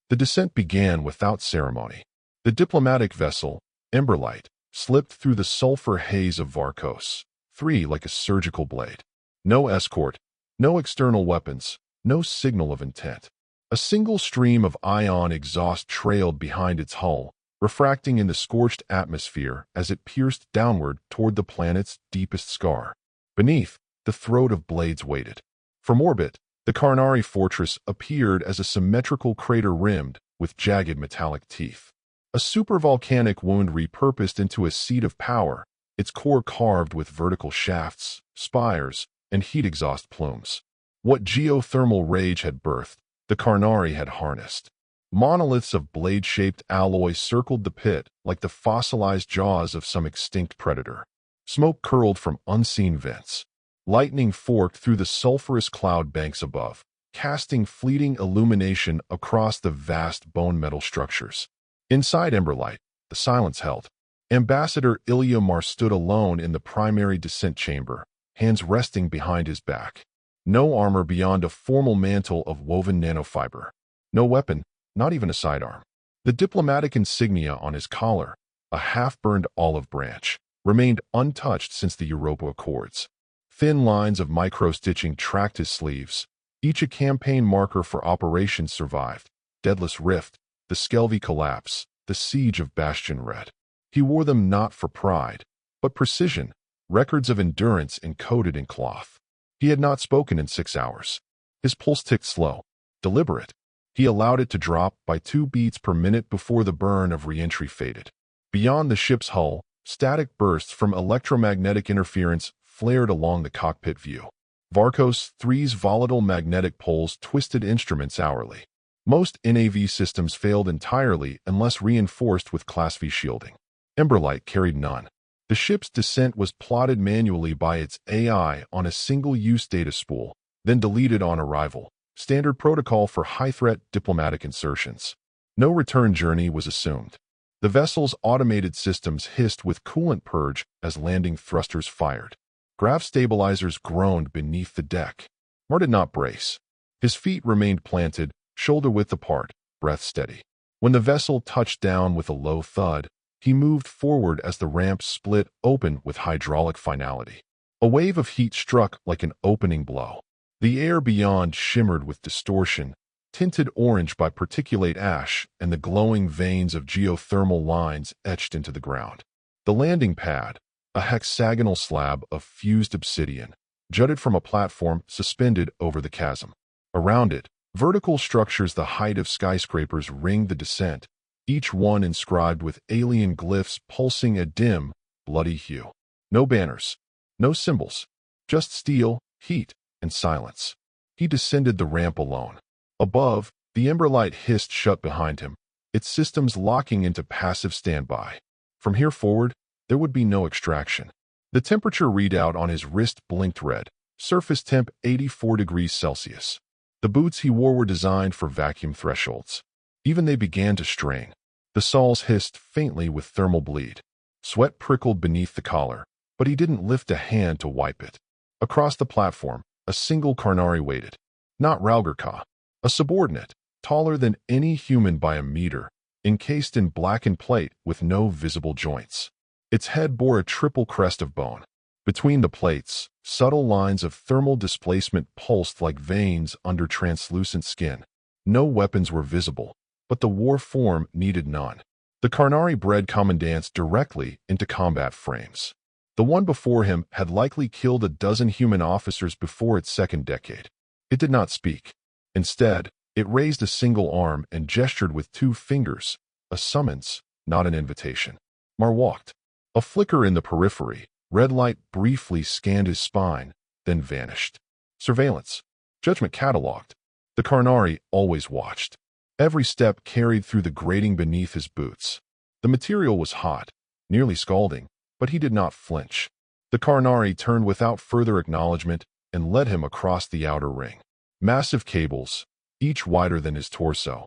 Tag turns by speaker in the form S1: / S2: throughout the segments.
S1: The descent began without ceremony. The diplomatic vessel, Emberlight, slipped through the sulfur haze of Varkos, III like a surgical blade. No escort, no external weapons, no signal of intent. A single stream of ion exhaust trailed behind its hull, refracting in the scorched atmosphere as it pierced downward toward the planet's deepest scar. Beneath, the throat of blades waited. From orbit, the Karnari fortress appeared as a symmetrical crater rimmed with jagged metallic teeth. A supervolcanic wound repurposed into a seat of power, its core carved with vertical shafts, spires, and heat exhaust plumes. What geothermal rage had birthed, the Karnari had harnessed. Monoliths of blade-shaped alloy circled the pit like the fossilized jaws of some extinct predator. Smoke curled from unseen vents. Lightning forked through the sulphurous cloud banks above, casting fleeting illumination across the vast bone-metal structures. Inside Emberlight, the silence held. Ambassador Marr stood alone in the primary descent chamber, hands resting behind his back. No armor beyond a formal mantle of woven nanofiber. No weapon, not even a sidearm. The diplomatic insignia on his collar, a half-burned olive branch, remained untouched since the Europa Accords. Thin lines of micro-stitching tracked his sleeves. Each a campaign marker for operations survived. Deadless Rift, the Skelvy Collapse, the Siege of Bastion Red. He wore them not for pride, but precision, records of endurance encoded in cloth. He had not spoken in 6 hours. His pulse ticked slow, deliberate. He allowed it to drop by 2 beats per minute before the burn of re-entry faded. Beyond the ship's hull, static bursts from electromagnetic interference flared along the cockpit view. Varkos III's volatile magnetic poles twisted instruments hourly. Most NAV systems failed entirely unless reinforced with Class V shielding. Emberlight carried none. The ship's descent was plotted manually by its AI on a single-use data spool, then deleted on arrival, standard protocol for high-threat diplomatic insertions. No return journey was assumed. The vessel's automated systems hissed with coolant purge as landing thrusters fired. Grav stabilizers groaned beneath the deck. Marr did not brace. His feet remained planted, shoulder-width apart, breath steady. When the vessel touched down with a low thud, he moved forward as the ramp split open with hydraulic finality. A wave of heat struck like an opening blow. The air beyond shimmered with distortion, tinted orange by particulate ash and the glowing veins of geothermal lines etched into the ground. The landing pad, a hexagonal slab of fused obsidian, jutted from a platform suspended over the chasm. Around it, vertical structures the height of skyscrapers ringed the descent, each one inscribed with alien glyphs pulsing a dim, bloody hue. No banners, no symbols, just steel, heat, and silence. He descended the ramp alone. Above, the Emberlight hissed shut behind him, its systems locking into passive standby. From here forward, there would be no extraction. The temperature readout on his wrist blinked red, surface temp 84 degrees Celsius. The boots he wore were designed for vacuum thresholds. Even they began to strain. The soles hissed faintly with thermal bleed. Sweat prickled beneath the collar, but he didn't lift a hand to wipe it. Across the platform, a single Karnari waited. Not Raugerka, a subordinate, taller than any human by a meter, encased in blackened plate with no visible joints. Its head bore a triple crest of bone. Between the plates, subtle lines of thermal displacement pulsed like veins under translucent skin. No weapons were visible, but the war form needed none. The Karnari bred commandants directly into combat frames. The one before him had likely killed a dozen human officers before its second decade. It did not speak. Instead, it raised a single arm and gestured with 2 fingers, a summons, not an invitation. Marr walked. A flicker in the periphery, red light briefly scanned his spine, then vanished. Surveillance. Judgment catalogued. The Karnari always watched. Every step carried through the grating beneath his boots. The material was hot, nearly scalding, but he did not flinch. The Karnari turned without further acknowledgement and led him across the outer ring. Massive cables, each wider than his torso,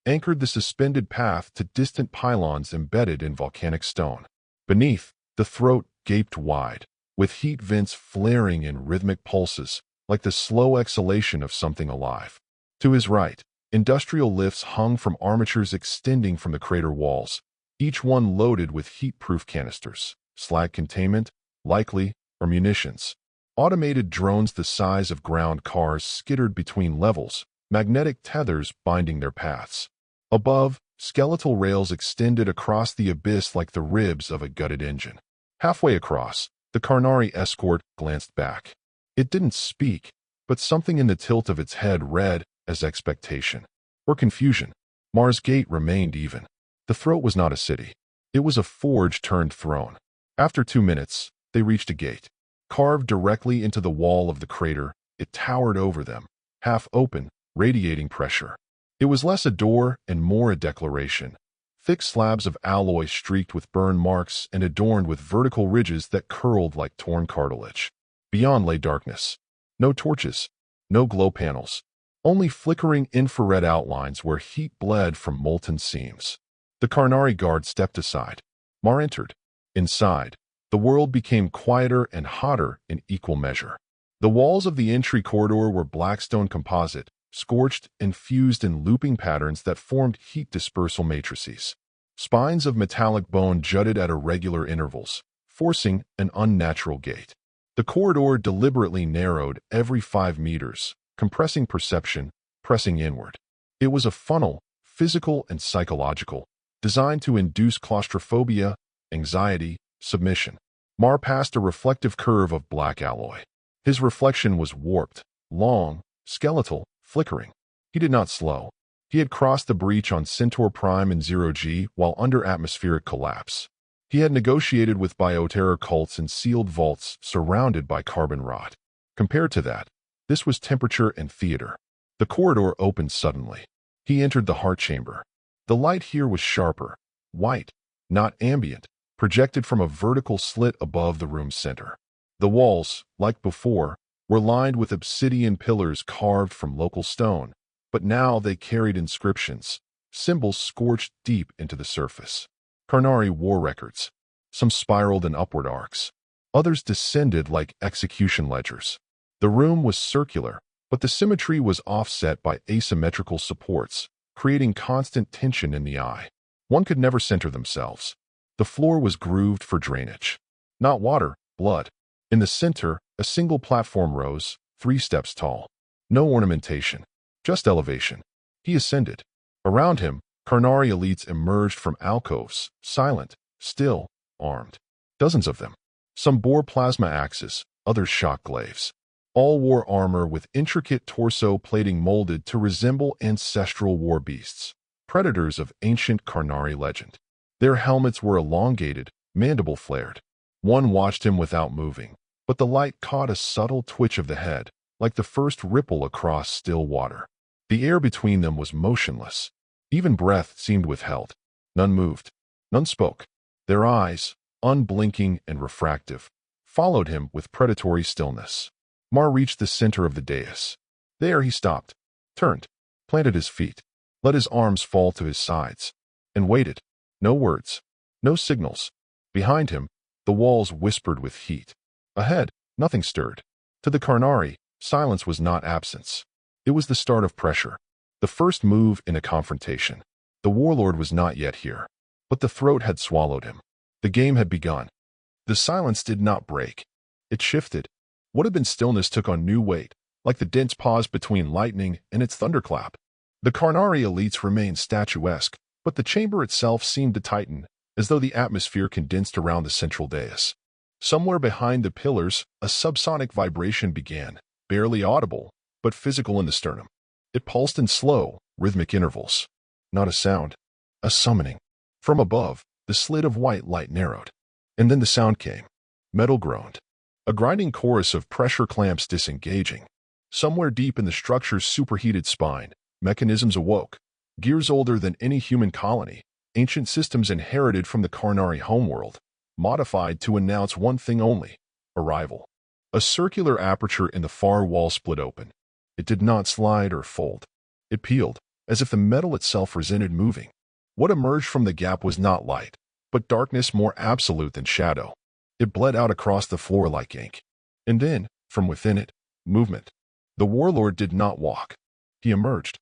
S1: anchored the suspended path to distant pylons embedded in volcanic stone. Beneath, the throat gaped wide, with heat vents flaring in rhythmic pulses, like the slow exhalation of something alive. To his right, Industrial lifts hung from armatures extending from the crater walls, each one loaded with heat-proof canisters, slag containment, likely, or munitions. Automated drones the size of ground cars skittered between levels, magnetic tethers binding their paths. Above, skeletal rails extended across the abyss like the ribs of a gutted engine. Halfway across, the Karnari escort glanced back. It didn't speak, but something in the tilt of its head read as expectation or confusion. Marr's gait remained even. The throat was not a city. It was a forge turned throne. After 2 minutes, they reached a gate. Carved directly into the wall of the crater, it towered over them, half open, radiating pressure. It was less a door and more a declaration. Thick slabs of alloy streaked with burn marks and adorned with vertical ridges that curled like torn cartilage. Beyond lay darkness. No torches, no glow panels, only flickering infrared outlines where heat bled from molten seams. The Karnari guard stepped aside. Marr entered. Inside, the world became quieter and hotter in equal measure. The walls of the entry corridor were blackstone composite, scorched and fused in looping patterns that formed heat dispersal matrices. Spines of metallic bone jutted at irregular intervals, forcing an unnatural gait. The corridor deliberately narrowed every 5 meters, compressing perception, pressing inward. It was a funnel, physical and psychological, designed to induce claustrophobia, anxiety, submission. Marr passed a reflective curve of black alloy. His reflection was warped, long, skeletal, flickering. He did not slow. He had crossed the breach on Centaur Prime and 0G while under atmospheric collapse. He had negotiated with bioterror cults in sealed vaults surrounded by carbon rot. Compared to that, this was temperature and theater. The corridor opened suddenly. He entered the heart chamber. The light here was sharper, white, not ambient, projected from a vertical slit above the room's center. The walls, like before, were lined with obsidian pillars carved from local stone, but now they carried inscriptions, symbols scorched deep into the surface. Karnari war records. Some spiraled in upward arcs. Others descended like execution ledgers. The room was circular, but the symmetry was offset by asymmetrical supports, creating constant tension in the eye. One could never center themselves. The floor was grooved for drainage. Not water, blood. In the center, a single platform rose, 3 steps tall. No ornamentation, just elevation. He ascended. Around him, Karnari elites emerged from alcoves, silent, still, armed. Dozens of them. Some bore plasma axes, others shock glaives. All wore armor with intricate torso plating molded to resemble ancestral war beasts, predators of ancient Karnari legend. Their helmets were elongated, mandible flared. One watched him without moving, but the light caught a subtle twitch of the head, like the first ripple across still water. The air between them was motionless. Even breath seemed withheld. None moved. None spoke. Their eyes, unblinking and refractive, followed him with predatory stillness. Marr reached the center of the dais. There he stopped, turned, planted his feet, let his arms fall to his sides, and waited. No words, no signals. Behind him, the walls whispered with heat. Ahead, nothing stirred. To the Karnari, silence was not absence. It was the start of pressure, the first move in a confrontation. The warlord was not yet here, but the throat had swallowed him. The game had begun. The silence did not break. It shifted. What had been stillness took on new weight, like the dense pause between lightning and its thunderclap. The Karnari elites remained statuesque, but the chamber itself seemed to tighten, as though the atmosphere condensed around the central dais. Somewhere behind the pillars, a subsonic vibration began, barely audible, but physical in the sternum. It pulsed in slow, rhythmic intervals. Not a sound, a summoning. From above, the slit of white light narrowed. And then the sound came. Metal groaned. A grinding chorus of pressure clamps disengaging. Somewhere deep in the structure's superheated spine, mechanisms awoke. Gears older than any human colony, ancient systems inherited from the Karnari homeworld, modified to announce one thing only: arrival. A circular aperture in the far wall split open. It did not slide or fold. It peeled, as if the metal itself resented moving. What emerged from the gap was not light, but darkness more absolute than shadow. It bled out across the floor like ink. And then, from within it, movement. The warlord did not walk. He emerged.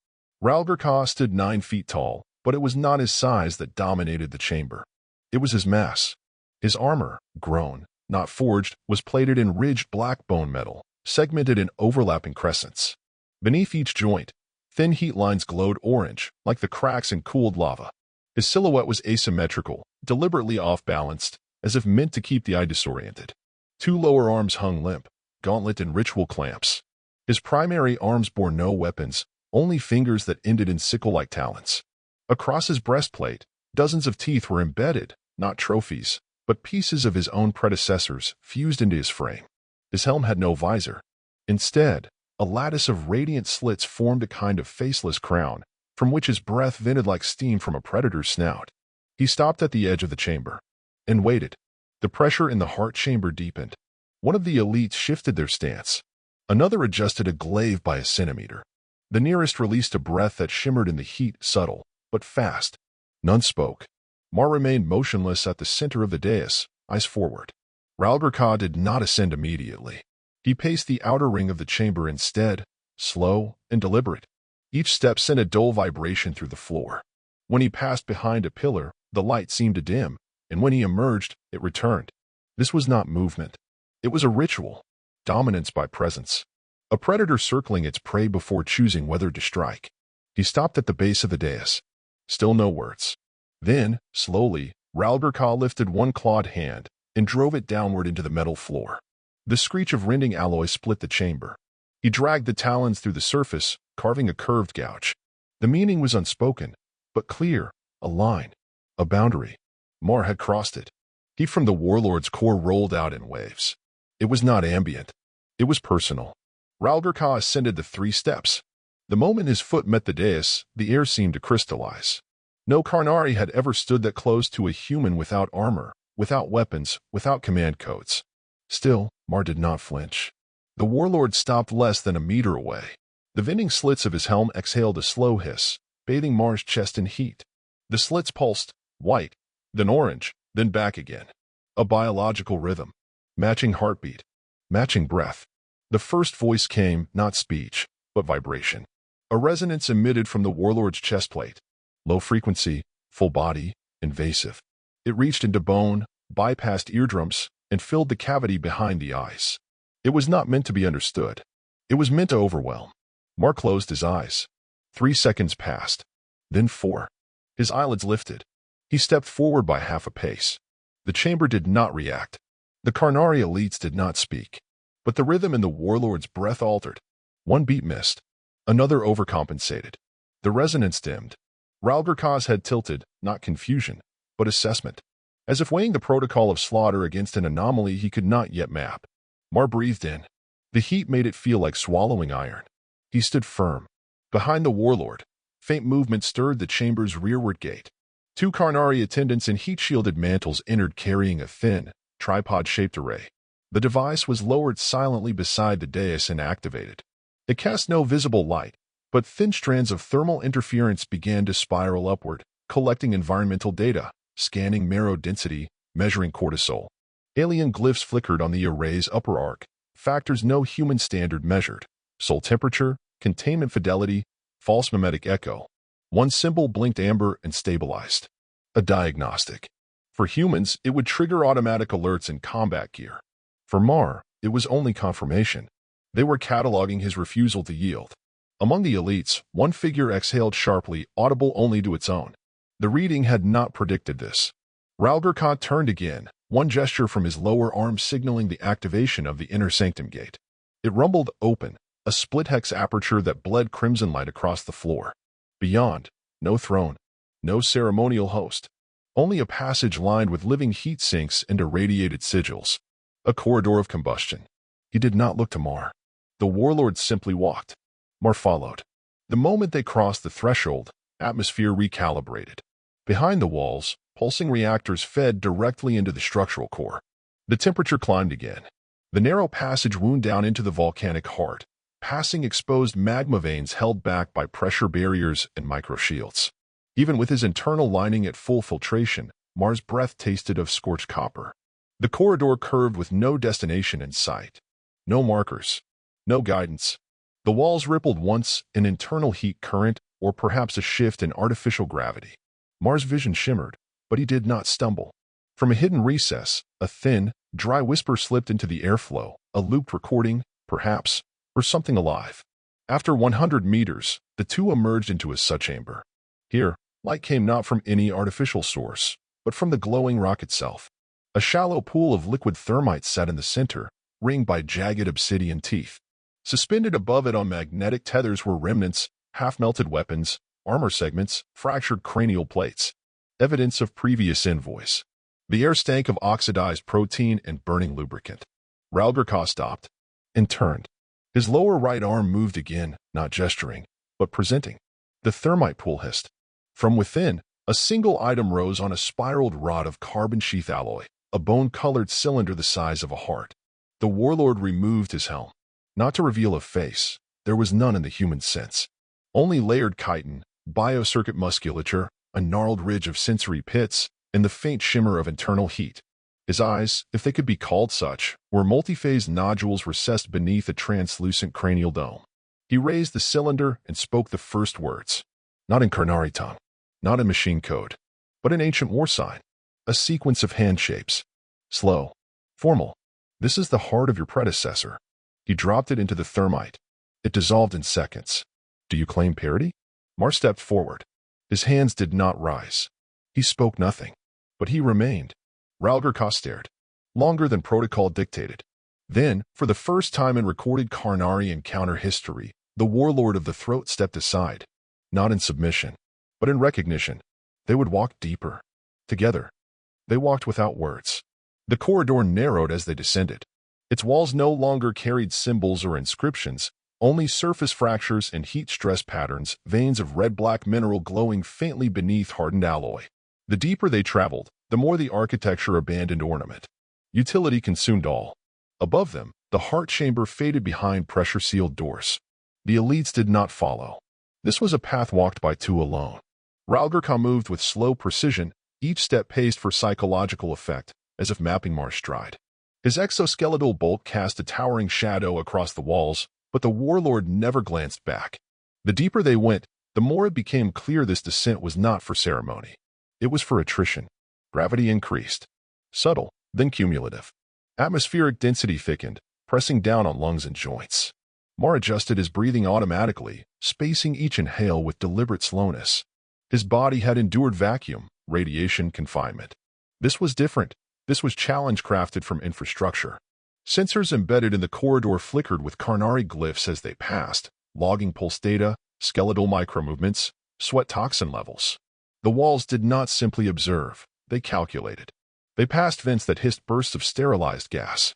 S1: Ralgurka stood 9 feet tall, but it was not his size that dominated the chamber. It was his mass. His armor, grown, not forged, was plated in ridged black bone metal, segmented in overlapping crescents. Beneath each joint, thin heat lines glowed orange, like the cracks in cooled lava. His silhouette was asymmetrical, deliberately off-balanced, as if meant to keep the eye disoriented. 2 lower arms hung limp, gauntlet and ritual clamps. His primary arms bore no weapons, only fingers that ended in sickle-like talons. Across his breastplate, dozens of teeth were embedded, not trophies, but pieces of his own predecessors fused into his frame. His helm had no visor. Instead, a lattice of radiant slits formed a kind of faceless crown, from which his breath vented like steam from a predator's snout. He stopped at the edge of the chamber and waited. The pressure in the heart chamber deepened. One of the elites shifted their stance. Another adjusted a glaive by a centimeter. The nearest released a breath that shimmered in the heat, subtle, but fast. None spoke. Marr remained motionless at the center of the dais, eyes forward. Ralgurka did not ascend immediately. He paced the outer ring of the chamber instead, slow and deliberate. Each step sent a dull vibration through the floor. When he passed behind a pillar, the light seemed to dim, and when he emerged, it returned. This was not movement. It was a ritual, dominance by presence. A predator circling its prey before choosing whether to strike. He stopped at the base of the dais. Still no words. Then, slowly, Ralgurka lifted one clawed hand and drove it downward into the metal floor. The screech of rending alloy split the chamber. He dragged the talons through the surface, carving a curved gouge. The meaning was unspoken, but clear, a line, a boundary. Marr had crossed it. Heat from the Warlord's core rolled out in waves. It was not ambient. It was personal. Ralgurka ascended the 3 steps. The moment his foot met the dais, the air seemed to crystallize. No Karnari had ever stood that close to a human without armor, without weapons, without command codes. Still, Marr did not flinch. The Warlord stopped less than a meter away. The vending slits of his helm exhaled a slow hiss, bathing Marr's chest in heat. The slits pulsed, white, then orange, then back again. A biological rhythm. Matching heartbeat. Matching breath. The first voice came, not speech, but vibration. A resonance emitted from the Warlord's chest plate. Low frequency, full body, invasive. It reached into bone, bypassed eardrums, and filled the cavity behind the eyes. It was not meant to be understood. It was meant to overwhelm. Marr closed his eyes. 3 seconds passed. Then 4. His eyelids lifted. He stepped forward by half a pace. The chamber did not react. The Karnari elites did not speak. But the rhythm in the Warlord's breath altered. One beat missed. Another overcompensated. The resonance dimmed. Ralgurka's head tilted, not confusion, but assessment. As if weighing the protocol of slaughter against an anomaly he could not yet map. Marr breathed in. The heat made it feel like swallowing iron. He stood firm. Behind the Warlord, faint movement stirred the chamber's rearward gate. 2 Karnari attendants in heat-shielded mantles entered carrying a thin, tripod-shaped array. The device was lowered silently beside the dais and activated. It cast no visible light, but thin strands of thermal interference began to spiral upward, collecting environmental data, scanning marrow density, measuring cortisol. Alien glyphs flickered on the array's upper arc, factors no human standard measured. Soul temperature, containment fidelity, false mimetic echo. One symbol blinked amber and stabilized. A diagnostic. For humans, it would trigger automatic alerts in combat gear. For Marr, it was only confirmation. They were cataloging his refusal to yield. Among the elites, one figure exhaled sharply, audible only to its own. The reading had not predicted this. Ralgurka turned again, one gesture from his lower arm signaling the activation of the inner sanctum gate. It rumbled open, a split-hex aperture that bled crimson light across the floor. Beyond, no throne, no ceremonial host. Only a passage lined with living heat sinks and irradiated sigils. A corridor of combustion. He did not look to Marr. The Warlord simply walked. Marr followed. The moment they crossed the threshold, atmosphere recalibrated. Behind the walls, pulsing reactors fed directly into the structural core. The temperature climbed again. The narrow passage wound down into the volcanic heart, passing exposed magma veins held back by pressure barriers and microshields. Even with his internal lining at full filtration, Marr's breath tasted of scorched copper. The corridor curved with no destination in sight. No markers. No guidance. The walls rippled once, an internal heat current, or perhaps a shift in artificial gravity. Marr's vision shimmered, but he did not stumble. From a hidden recess, a thin, dry whisper slipped into the airflow, a looped recording, perhaps, or something alive. After 100 meters, the two emerged into a subchamber. Here, light came not from any artificial source, but from the glowing rock itself. A shallow pool of liquid thermite sat in the center, ringed by jagged obsidian teeth. Suspended above it on magnetic tethers were remnants, half-melted weapons, armor segments, fractured cranial plates. Evidence of previous invoice. The air stank of oxidized protein and burning lubricant. Ralgerka stopped and turned. His lower right arm moved again, not gesturing, but presenting. The thermite pool hissed. From within, a single item rose on a spiraled rod of carbon sheath alloy, a bone-colored cylinder the size of a heart. The warlord removed his helm. Not to reveal a face, there was none in the human sense. Only layered chitin, biocircuit musculature, a gnarled ridge of sensory pits, and the faint shimmer of internal heat. His eyes, if they could be called such, were multiphase nodules recessed beneath a translucent cranial dome. He raised the cylinder and spoke the first words. Not in Karnari tongue, not in machine code, but in ancient war sign. A sequence of hand shapes. Slow. Formal. This is the heart of your predecessor. He dropped it into the thermite. It dissolved in seconds. Do you claim parity? Marr stepped forward. His hands did not rise. He spoke nothing. But he remained. Ralgerka stared. Longer than protocol dictated. Then, for the first time in recorded Karnari encounter history, the warlord of the throat stepped aside. Not in submission, but in recognition. They would walk deeper. Together. They walked without words. The corridor narrowed as they descended. Its walls no longer carried symbols or inscriptions, only surface fractures and heat-stress patterns, veins of red-black mineral glowing faintly beneath hardened alloy. The deeper they traveled, the more the architecture abandoned ornament. Utility consumed all. Above them, the heart chamber faded behind pressure-sealed doors. The elites did not follow. This was a path walked by two alone. Ralgerka moved with slow precision, each step paced for psychological effect, as if mapping Marr's stride. His exoskeletal bulk cast a towering shadow across the walls, but the warlord never glanced back. The deeper they went, the more it became clear this descent was not for ceremony. It was for attrition. Gravity increased. Subtle, then cumulative. Atmospheric density thickened, pressing down on lungs and joints. Marr adjusted his breathing automatically, spacing each inhale with deliberate slowness. His body had endured vacuum, radiation, confinement. This was different. This was challenge crafted from infrastructure. Sensors embedded in the corridor flickered with Karnari glyphs as they passed, logging pulse data, skeletal micromovements, sweat toxin levels. The walls did not simply observe, they calculated. They passed vents that hissed bursts of sterilized gas.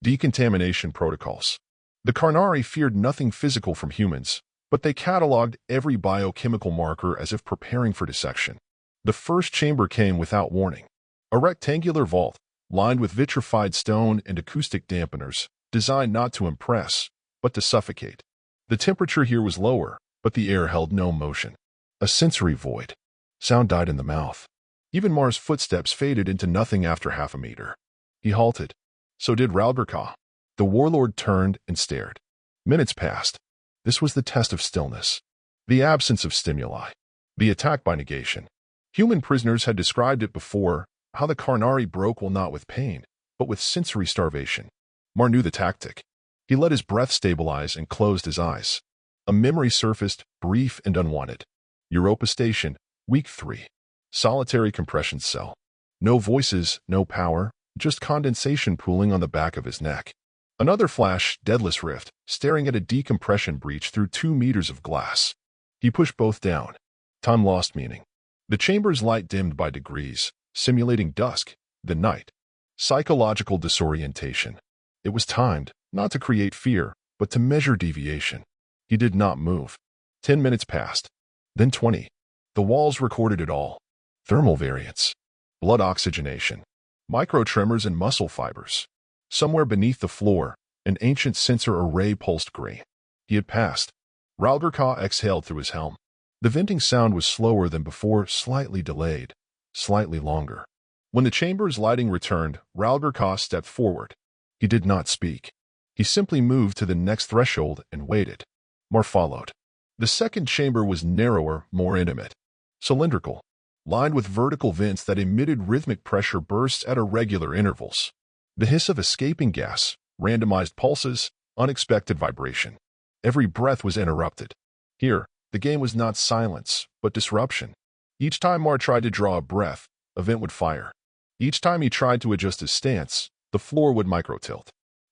S1: Decontamination protocols. The Karnari feared nothing physical from humans, but they cataloged every biochemical marker as if preparing for dissection. The first chamber came without warning. A rectangular vault, lined with vitrified stone and acoustic dampeners, designed not to impress, but to suffocate. The temperature here was lower, but the air held no motion. A sensory void. Sound died in the mouth. Even Marr's footsteps faded into nothing after half a meter. He halted. So did Ralgerka. The warlord turned and stared. Minutes passed. This was the test of stillness. The absence of stimuli. The attack by negation. Human prisoners had described it before, how the Karnari broke well not with pain, but with sensory starvation. Marr knew the tactic. He let his breath stabilize and closed his eyes. A memory surfaced, brief and unwanted. Europa Station, Week 3. Solitary compression cell. No voices, no power, just condensation pooling on the back of his neck. Another flash, deadless rift, staring at a decompression breach through 2 meters of glass. He pushed both down. Time lost meaning. The chamber's light dimmed by degrees, simulating dusk, then night. Psychological disorientation. It was timed, not to create fear, but to measure deviation. He did not move. 10 minutes passed. Then 20. The walls recorded it all. Thermal variance. Blood oxygenation. Microtremors and muscle fibers. Somewhere beneath the floor, an ancient sensor array pulsed green. He had passed. Ralgerka exhaled through his helm. The venting sound was slower than before, slightly delayed, slightly longer. When the chamber's lighting returned, Ralgerka stepped forward. He did not speak. He simply moved to the next threshold and waited. Marr followed. The second chamber was narrower, more intimate, cylindrical, lined with vertical vents that emitted rhythmic pressure bursts at irregular intervals. The hiss of escaping gas, randomized pulses, unexpected vibration. Every breath was interrupted. Here, the game was not silence, but disruption. Each time Marr tried to draw a breath, a vent would fire. Each time he tried to adjust his stance, the floor would microtilt.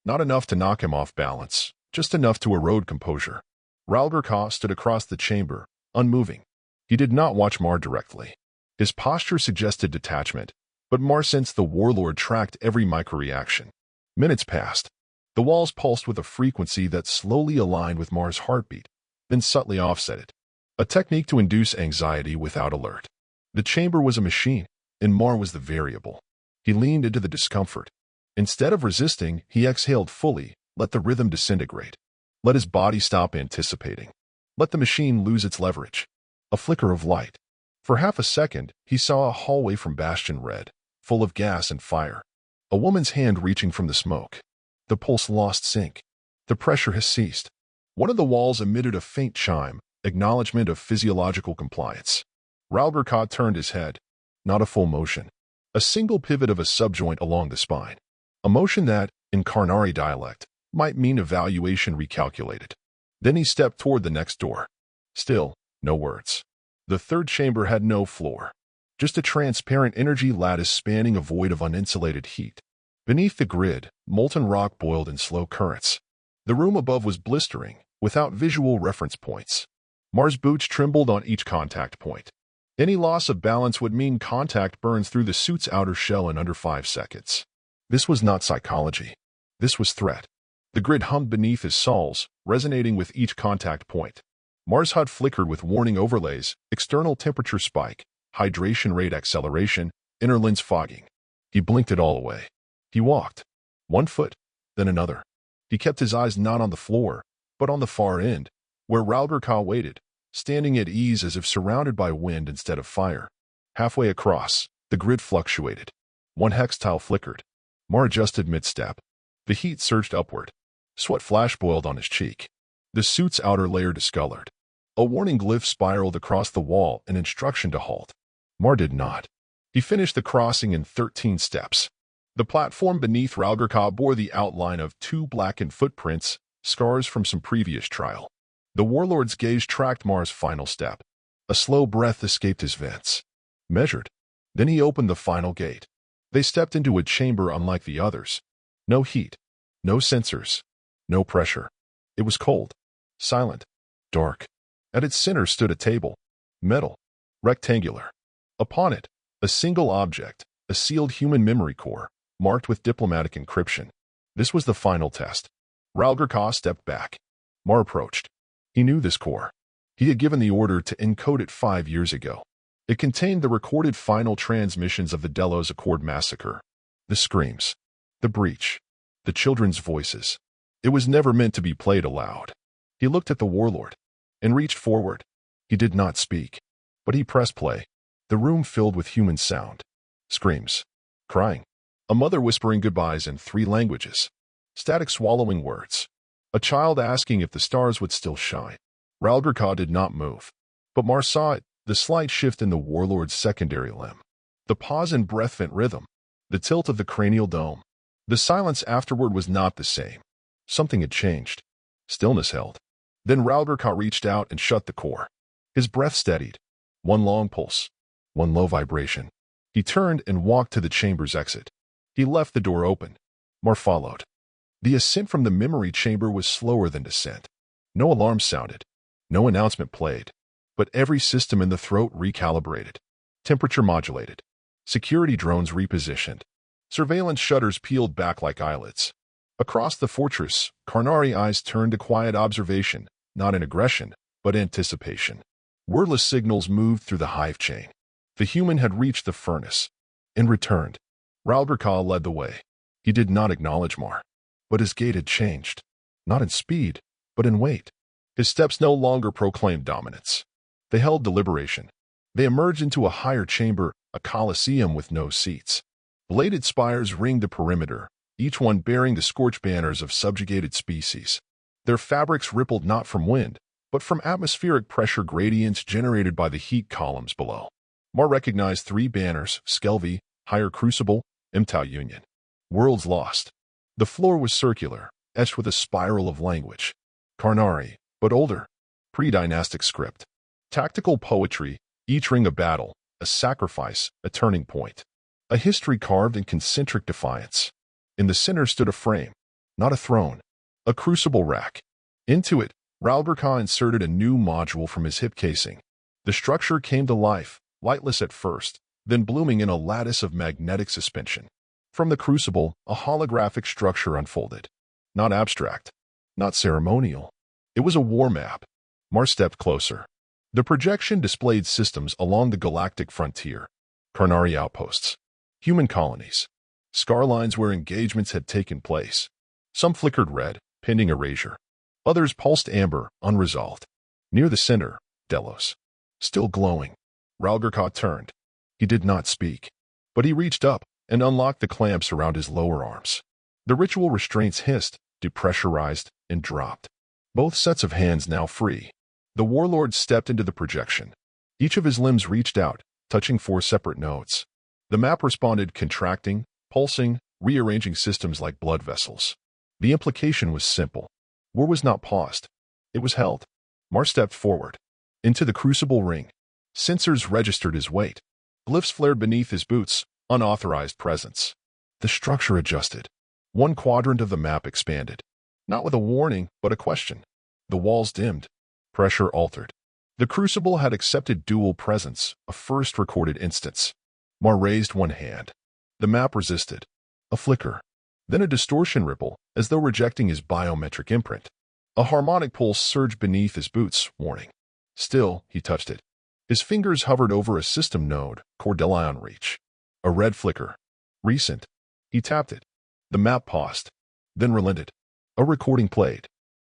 S1: Not enough to knock him off balance, just enough to erode composure. Ralgurka stood across the chamber, unmoving. He did not watch Marr directly. His posture suggested detachment, but Marr sensed the warlord tracked every microreaction. Minutes passed. The walls pulsed with a frequency that slowly aligned with Marr's heartbeat, then subtly offset it. A technique to induce anxiety without alert. The chamber was a machine, and Marr was the variable. He leaned into the discomfort. Instead of resisting, he exhaled fully, let the rhythm disintegrate. Let his body stop anticipating. Let the machine lose its leverage. A flicker of light. For half a second, he saw a hallway from Bastion Red, full of gas and fire. A woman's hand reaching from the smoke. The pulse lost sync. The pressure has ceased. One of the walls emitted a faint chime, acknowledgement of physiological compliance. Ralgurka turned his head. Not a full motion. A single pivot of a subjoint along the spine. A motion that, in Karnari dialect, might mean evaluation recalculated. Then he stepped toward the next door. Still, no words. The third chamber had no floor. Just a transparent energy lattice spanning a void of uninsulated heat. Beneath the grid, molten rock boiled in slow currents. The room above was blistering, without visual reference points. Marr's boots trembled on each contact point. Any loss of balance would mean contact burns through the suit's outer shell in under 5 seconds. This was not psychology. This was threat. The grid hummed beneath his soles, resonating with each contact point. Marr's HUD flickered with warning overlays, external temperature spike, hydration rate acceleration, inner lens fogging. He blinked it all away. He walked. 1 foot, then another. He kept his eyes not on the floor, but on the far end, where Ralgurka waited, standing at ease as if surrounded by wind instead of fire. Halfway across, the grid fluctuated. 1 hex tile flickered. Marr adjusted mid-step. The heat surged upward. Sweat flash-boiled on his cheek. The suit's outer layer discolored. A warning glyph spiraled across the wall, an instruction to halt. Marr did not. He finished the crossing in 13 steps. The platform beneath Ralgurka bore the outline of 2 blackened footprints, scars from some previous trial. The warlord's gaze tracked Marr's final step. A slow breath escaped his vents. Measured. Then he opened the final gate. They stepped into a chamber unlike the others. No heat. No sensors. No pressure. It was cold. Silent. Dark. At its center stood a table. Metal. Rectangular. Upon it, a single object, a sealed human memory core, marked with diplomatic encryption. This was the final test. Ralgurka stepped back. Marr approached. He knew this core. He had given the order to encode it 5 years ago. It contained the recorded final transmissions of the Delos Accord massacre. The screams. The breach. The children's voices. It was never meant to be played aloud. He looked at the warlord and reached forward. He did not speak, but he pressed play. The room filled with human sound. Screams. Crying. A mother whispering goodbyes in 3 languages. Static swallowing words. A child asking if the stars would still shine. Ralgurka did not move. But Marr saw it, the slight shift in the warlord's secondary limb. The pause in breath-vent rhythm. The tilt of the cranial dome. The silence afterward was not the same. Something had changed. Stillness held. Then Ralgurka reached out and shut the core. His breath steadied. 1 long pulse. 1 low vibration. He turned and walked to the chamber's exit. He left the door open. Marr followed. The ascent from the memory chamber was slower than descent. No alarm sounded. No announcement played. But every system in the throat recalibrated. Temperature modulated. Security drones repositioned. Surveillance shutters peeled back like eyelids. Across the fortress, Karnari eyes turned to quiet observation, not in aggression, but anticipation. Wordless signals moved through the hive chain. The human had reached the furnace and returned. Ralgurka led the way. He did not acknowledge Marr. But his gait had changed. Not in speed, but in weight. His steps no longer proclaimed dominance. They held deliberation. They emerged into a higher chamber, a coliseum with no seats. Bladed spires ringed the perimeter, each one bearing the scorched banners of subjugated species. Their fabrics rippled not from wind, but from atmospheric pressure gradients generated by the heat columns below. Marr recognized 3 banners: SCIFI, Higher Crucible, MTAU Union. Worlds lost. The floor was circular, etched with a spiral of language. Karnari, but older. Pre-dynastic script. Tactical poetry, each ring a battle, a sacrifice, a turning point. A history carved in concentric defiance. In the center stood a frame, not a throne, a crucible rack. Into it, Ralgurka inserted a new module from his hip casing. The structure came to life, lightless at first, then blooming in a lattice of magnetic suspension. From the crucible, a holographic structure unfolded. Not abstract, not ceremonial. It was a war map. Marr stepped closer. The projection displayed systems along the galactic frontier. Karnari outposts. Human colonies. Scar lines where engagements had taken place. Some flickered red, pending erasure. Others pulsed amber, unresolved. Near the center, Delos. Still glowing. Ralgurka turned. He did not speak. But he reached up and unlocked the clamps around his lower arms. The ritual restraints hissed, depressurized, and dropped. Both sets of hands now free. The warlord stepped into the projection. Each of his limbs reached out, touching 4 separate nodes. The map responded, contracting, pulsing, rearranging systems like blood vessels. The implication was simple. War was not paused. It was held. Marr stepped forward. Into the crucible ring. Sensors registered his weight. Glyphs flared beneath his boots, unauthorized presence. The structure adjusted. One quadrant of the map expanded. Not with a warning, but a question. The walls dimmed. Pressure altered. The crucible had accepted dual presence, a first recorded instance. Marr raised one hand. The map resisted. A flicker. Then a distortion ripple, as though rejecting his biometric imprint. A harmonic pulse surged beneath his boots, warning. Still, he touched it. His fingers hovered over a system node, Cordelion Reach. A red flicker. Recent. He tapped it. The map paused. Then relented. A recording played.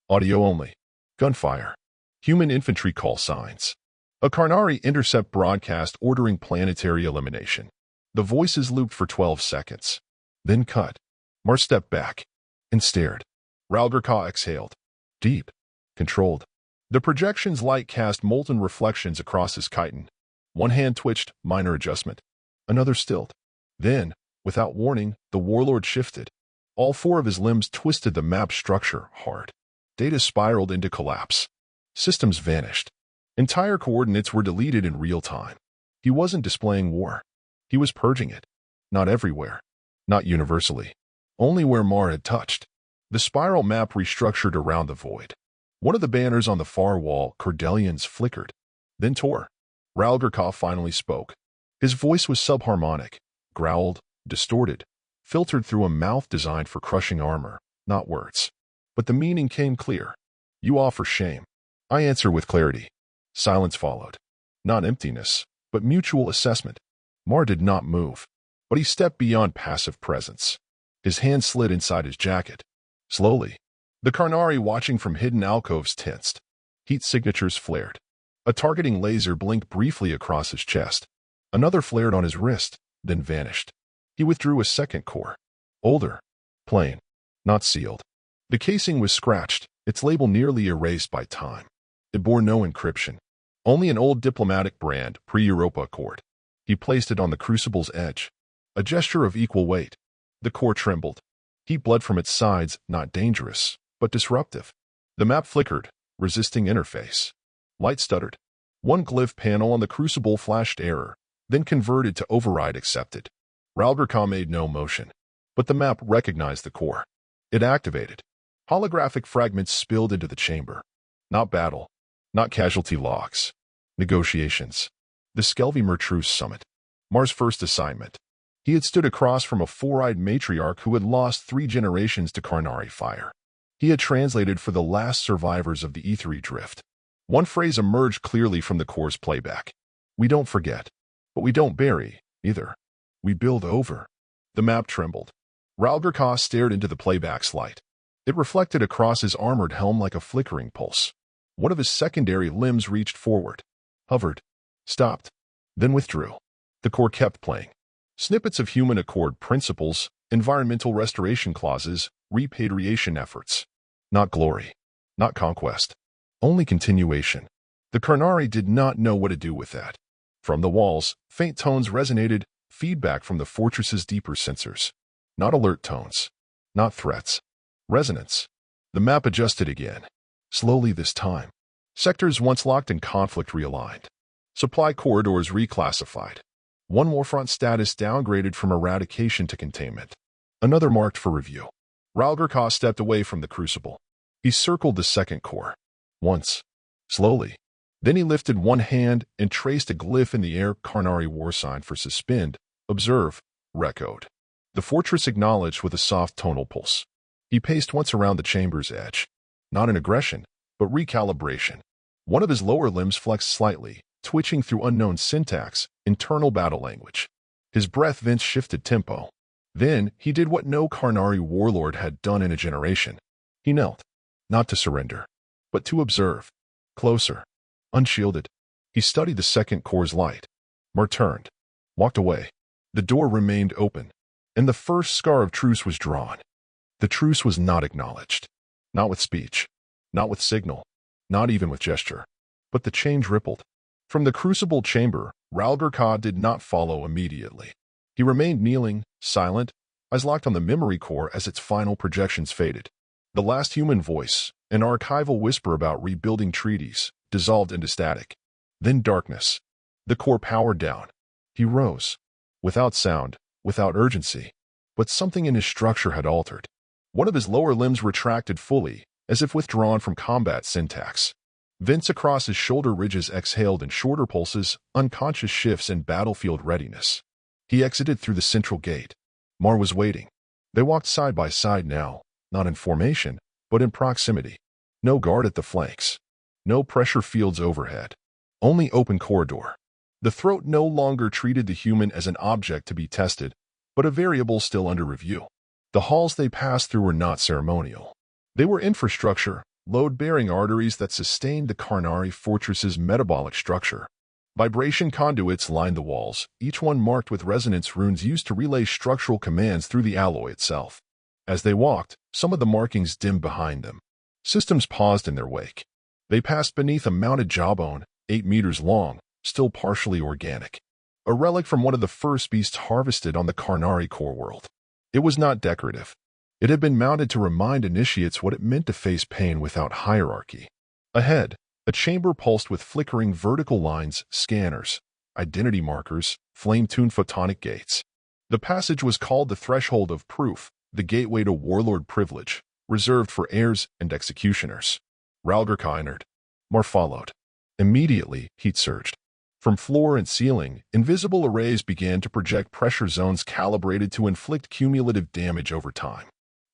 S1: Audio only. Gunfire. Human infantry call signs. A Karnari intercept broadcast ordering planetary elimination. The voices looped for 12 seconds. Then cut. Marr stepped back and stared. Ralgurka exhaled. Deep. Controlled. The projection's light cast molten reflections across his chitin. One hand twitched, minor adjustment. Another stilled. Then, without warning, the warlord shifted. All 4 of his limbs twisted the map structure hard. Data spiraled into collapse. Systems vanished. Entire coordinates were deleted in real time. He wasn't displaying war. He was purging it. Not everywhere. Not universally. Only where Marr had touched. The spiral map restructured around the void. One of the banners on the far wall, Cordelion's, flickered. Then tore. Ralgurka finally spoke. His voice was subharmonic, growled, distorted, filtered through a mouth designed for crushing armor, not words. But the meaning came clear. You offer shame. I answer with clarity. Silence followed. Not emptiness, but mutual assessment. Marr did not move, but he stepped beyond passive presence. His hand slid inside his jacket. Slowly. The Karnari watching from hidden alcoves tensed. Heat signatures flared. A targeting laser blinked briefly across his chest. Another flared on his wrist, then vanished. He withdrew a second core. Older. Plain. Not sealed. The casing was scratched, its label nearly erased by time. It bore no encryption. Only an old diplomatic brand, pre-Europa Accord. He placed it on the crucible's edge. A gesture of equal weight. The core trembled. Heat bled from its sides, not dangerous, but disruptive. The map flickered, resisting interface. Light stuttered. One glyph panel on the crucible flashed error, then converted to override accepted. Ralgurka made no motion, but the map recognized the core. It activated. Holographic fragments spilled into the chamber. Not battle. Not casualty logs. Negotiations. The SCIFI Truce Summit. Marr's first assignment. He had stood across from a 4-eyed matriarch who had lost 3 generations to Karnari fire. He had translated for the last survivors of the Aethery Drift. One phrase emerged clearly from the core's playback. We don't forget, but we don't bury, either. We build over. The map trembled. Ralgurka stared into the playback's light. It reflected across his armored helm like a flickering pulse. One of his secondary limbs reached forward, hovered, stopped, then withdrew. The core kept playing. Snippets of human accord principles, environmental restoration clauses, repatriation efforts. Not glory. Not conquest. Only continuation. The Karnari did not know what to do with that. From the walls, faint tones resonated, feedback from the fortress's deeper sensors. Not alert tones. Not threats. Resonance. The map adjusted again. Slowly this time. Sectors once locked in conflict realigned. Supply corridors reclassified. One war front status downgraded from eradication to containment. Another marked for review. Ralgurka stepped away from the crucible. He circled the second core. Once. Slowly. Then he lifted one hand and traced a glyph in the air, Karnari war sign for suspend, observe, recode. The fortress acknowledged with a soft tonal pulse. He paced once around the chamber's edge. Not in aggression, but recalibration. One of his lower limbs flexed slightly, twitching through unknown syntax, internal battle language. His breath vents shifted tempo. Then he did what no Karnari warlord had done in a generation. He knelt. Not to surrender, but to observe. Closer. Unshielded. He studied the second core's light. Marr turned. Walked away. The door remained open, and the first scar of truce was drawn. The truce was not acknowledged. Not with speech. Not with signal. Not even with gesture. But the change rippled. From the crucible chamber, Ralgurka did not follow immediately. He remained kneeling, silent, eyes locked on the memory core as its final projections faded. The last human voice, an archival whisper about rebuilding treaties, dissolved into static. Then darkness. The core powered down. He rose. Without sound, without urgency. But something in his structure had altered. One of his lower limbs retracted fully, as if withdrawn from combat syntax. Vents across his shoulder ridges exhaled in shorter pulses, unconscious shifts in battlefield readiness. He exited through the central gate. Marr was waiting. They walked side by side now, not in formation, but in proximity. No guard at the flanks. No pressure fields overhead. Only open corridor. The throat no longer treated the human as an object to be tested, but a variable still under review. The halls they passed through were not ceremonial. They were infrastructure, load-bearing arteries that sustained the Karnari fortress's metabolic structure. Vibration conduits lined the walls, each one marked with resonance runes used to relay structural commands through the alloy itself. As they walked, some of the markings dimmed behind them. Systems paused in their wake. They passed beneath a mounted jawbone, 8 meters long, still partially organic. A relic from one of the first beasts harvested on the Karnari core world. It was not decorative. It had been mounted to remind initiates what it meant to face pain without hierarchy. Ahead, a chamber pulsed with flickering vertical lines, scanners, identity markers, flame-tuned photonic gates. The passage was called the Threshold of Proof, the gateway to warlord privilege, reserved for heirs and executioners. Ralgurka entered. Marr followed. Immediately, heat surged. From floor and ceiling, invisible arrays began to project pressure zones calibrated to inflict cumulative damage over time.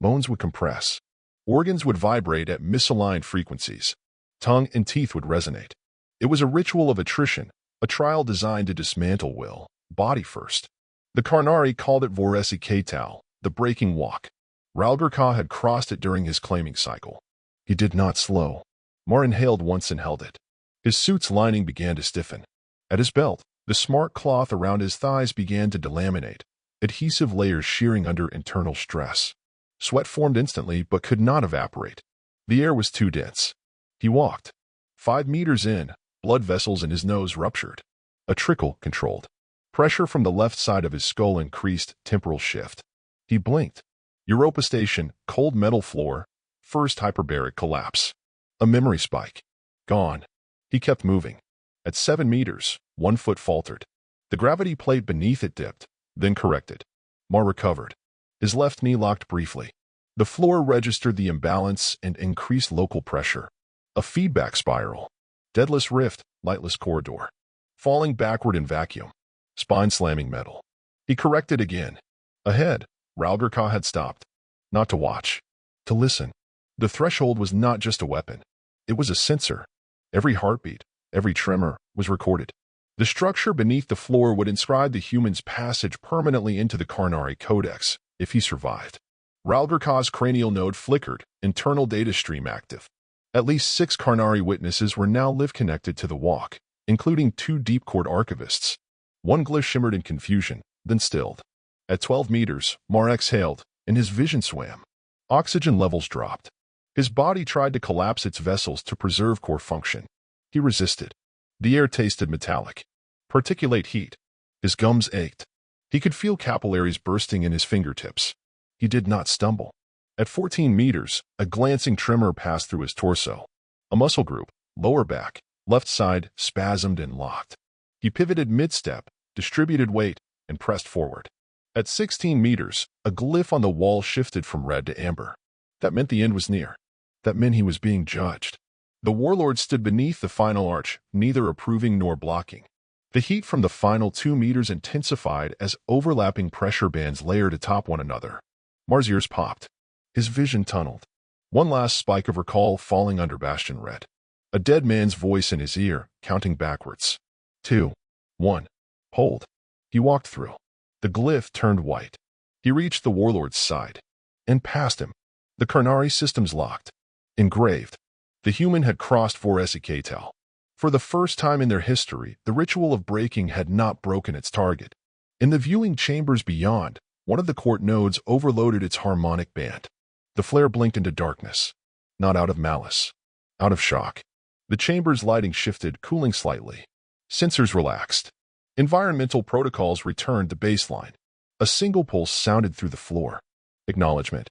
S1: Bones would compress. Organs would vibrate at misaligned frequencies. Tongue and teeth would resonate. It was a ritual of attrition, a trial designed to dismantle will, body first. The Karnari called it Voresi Ketal, the breaking walk. Ralgurka had crossed it during his claiming cycle. He did not slow. Marr inhaled once and held it. His suit's lining began to stiffen. At his belt, the smart cloth around his thighs began to delaminate, adhesive layers shearing under internal stress. Sweat formed instantly but could not evaporate. The air was too dense. He walked. 5 meters in, blood vessels in his nose ruptured. A trickle controlled. Pressure from the left side of his skull increased, temporal shift. He blinked. Europa Station, cold metal floor, first hyperbaric collapse. A memory spike. Gone. He kept moving. At 7 meters, 1 foot faltered. The gravity plate beneath it dipped, then corrected. Marr recovered. His left knee locked briefly. The floor registered the imbalance and increased local pressure. A feedback spiral. Deadless rift, lightless corridor. Falling backward in vacuum. Spine slamming metal. He corrected again. Ahead, Ralgurka had stopped. Not to watch. To listen. The threshold was not just a weapon. It was a sensor. Every heartbeat, every tremor, was recorded. The structure beneath the floor would inscribe the human's passage permanently into the Karnari Codex, if he survived. Ralgurka's cranial node flickered, internal data stream active. At least 6 Karnari witnesses were now live-connected to the walk, including 2 deep-cord archivists. One glyph shimmered in confusion, then stilled. At 12 meters, Marr exhaled, and his vision swam. Oxygen levels dropped. His body tried to collapse its vessels to preserve core function. He resisted. The air tasted metallic. Particulate heat. His gums ached. He could feel capillaries bursting in his fingertips. He did not stumble. At 14 meters, a glancing tremor passed through his torso. A muscle group, lower back, left side, spasmed and locked. He pivoted mid-step, distributed weight, and pressed forward. At 16 meters, a glyph on the wall shifted from red to amber. That meant the end was near. That meant he was being judged. The warlord stood beneath the final arch, neither approving nor blocking. The heat from the final 2 meters intensified as overlapping pressure bands layered atop one another. Marr's ears popped. His vision tunneled. One last spike of recall falling under Bastion Red. A dead man's voice in his ear, counting backwards. 2, 1. Hold. He walked through. The glyph turned white. He reached the warlord's side. And past him. The Karnari systems locked. Engraved. The human had crossed for SCIFI. For the first time in their history, the ritual of breaking had not broken its target. In the viewing chambers beyond, one of the court nodes overloaded its harmonic band. The flare blinked into darkness. Not out of malice. Out of shock. The chamber's lighting shifted, cooling slightly. Sensors relaxed. Environmental protocols returned to baseline. A single pulse sounded through the floor. Acknowledgement.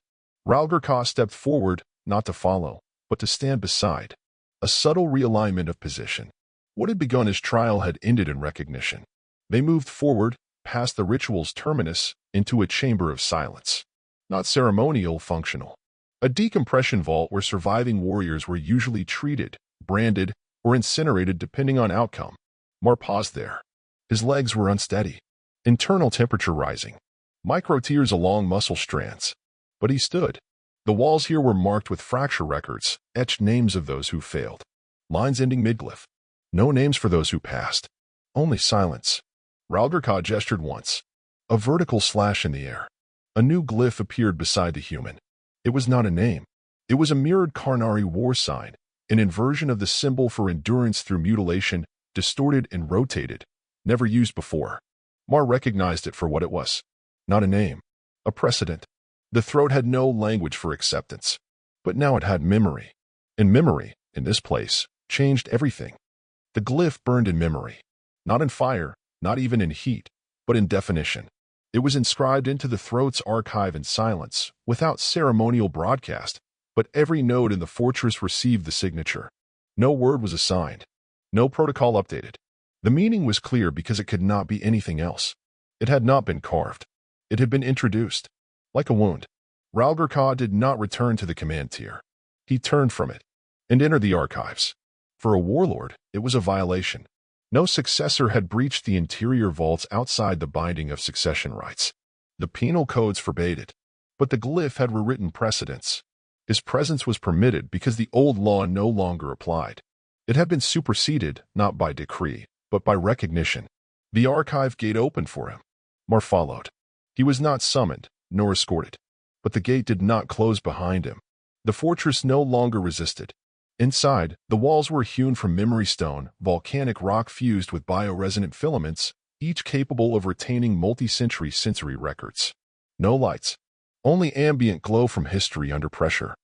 S1: Ralgurka stepped forward, not to follow, but to stand beside. A subtle realignment of position. What had begun as trial had ended in recognition. They moved forward, past the ritual's terminus, into a chamber of silence. Not ceremonial, functional. A decompression vault where surviving warriors were usually treated, branded, or incinerated depending on outcome. Marr paused there. His legs were unsteady. Internal temperature rising. Micro tears along muscle strands. But he stood. The walls here were marked with fracture records, etched names of those who failed. Lines ending midglyph. No names for those who passed. Only silence. Ralgurka gestured once. A vertical slash in the air. A new glyph appeared beside the human. It was not a name. It was a mirrored Karnari war sign, an inversion of the symbol for endurance through mutilation, distorted and rotated, never used before. Marr recognized it for what it was. Not a name. A precedent. The throat had no language for acceptance. But now it had memory. And memory, in this place, changed everything. The glyph burned in memory. Not in fire, not even in heat, but in definition. It was inscribed into the throat's archive in silence, without ceremonial broadcast, but every node in the fortress received the signature. No word was assigned. No protocol updated. The meaning was clear because it could not be anything else. It had not been carved. It had been introduced. Like a wound. Ralgurka did not return to the command tier. He turned from it and entered the archives. For a warlord, it was a violation. No successor had breached the interior vaults outside the binding of succession rights. The penal codes forbade it. But the glyph had rewritten precedents. His presence was permitted because the old law no longer applied. It had been superseded, not by decree, but by recognition. The archive gate opened for him. Marr followed. He was not summoned, nor escorted. But the gate did not close behind him. The fortress no longer resisted. Inside, the walls were hewn from memory stone, volcanic rock fused with bioresonant filaments, each capable of retaining multi-century sensory records. No lights. Only ambient glow from history under pressure.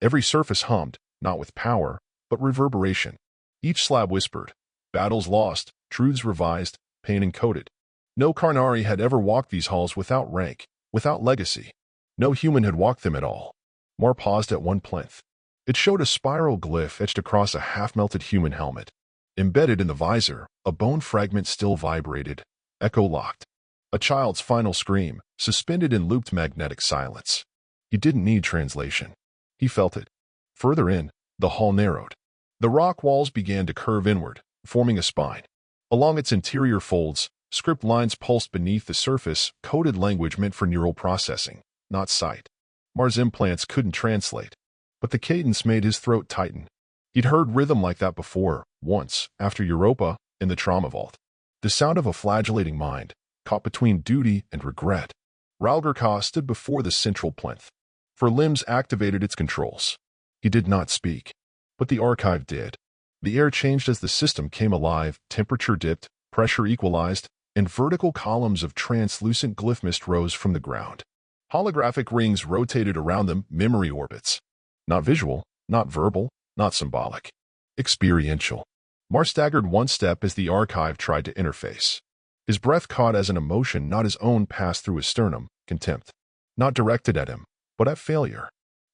S1: Every surface hummed, not with power, but reverberation. Each slab whispered. Battles lost, truths revised, pain encoded. No Karnari had ever walked these halls without rank, without legacy. No human had walked them at all. Marr paused at one plinth. It showed a spiral glyph etched across a half-melted human helmet. Embedded in the visor, a bone fragment still vibrated, echo-locked. A child's final scream, suspended in looped magnetic silence. He didn't need translation. He felt it. Further in, the hall narrowed. The rock walls began to curve inward, forming a spine. Along its interior folds, script lines pulsed beneath the surface, coded language meant for neural processing, not sight. Marr's implants couldn't translate, but the cadence made his throat tighten. He'd heard rhythm like that before, once, after Europa, in the trauma vault. The sound of a flagellating mind, caught between duty and regret. Ralgurka stood before the central plinth. For limbs activated its controls. He did not speak, but the archive did. The air changed as the system came alive, temperature dipped, pressure equalized, and vertical columns of translucent glyph mist rose from the ground. Holographic rings rotated around them, memory orbits. Not visual, Not verbal, not symbolic. Experiential. Marr staggered one step as the archive tried to interface. His breath caught as an emotion not his own passed through his sternum, contempt. Not directed at him, but at failure.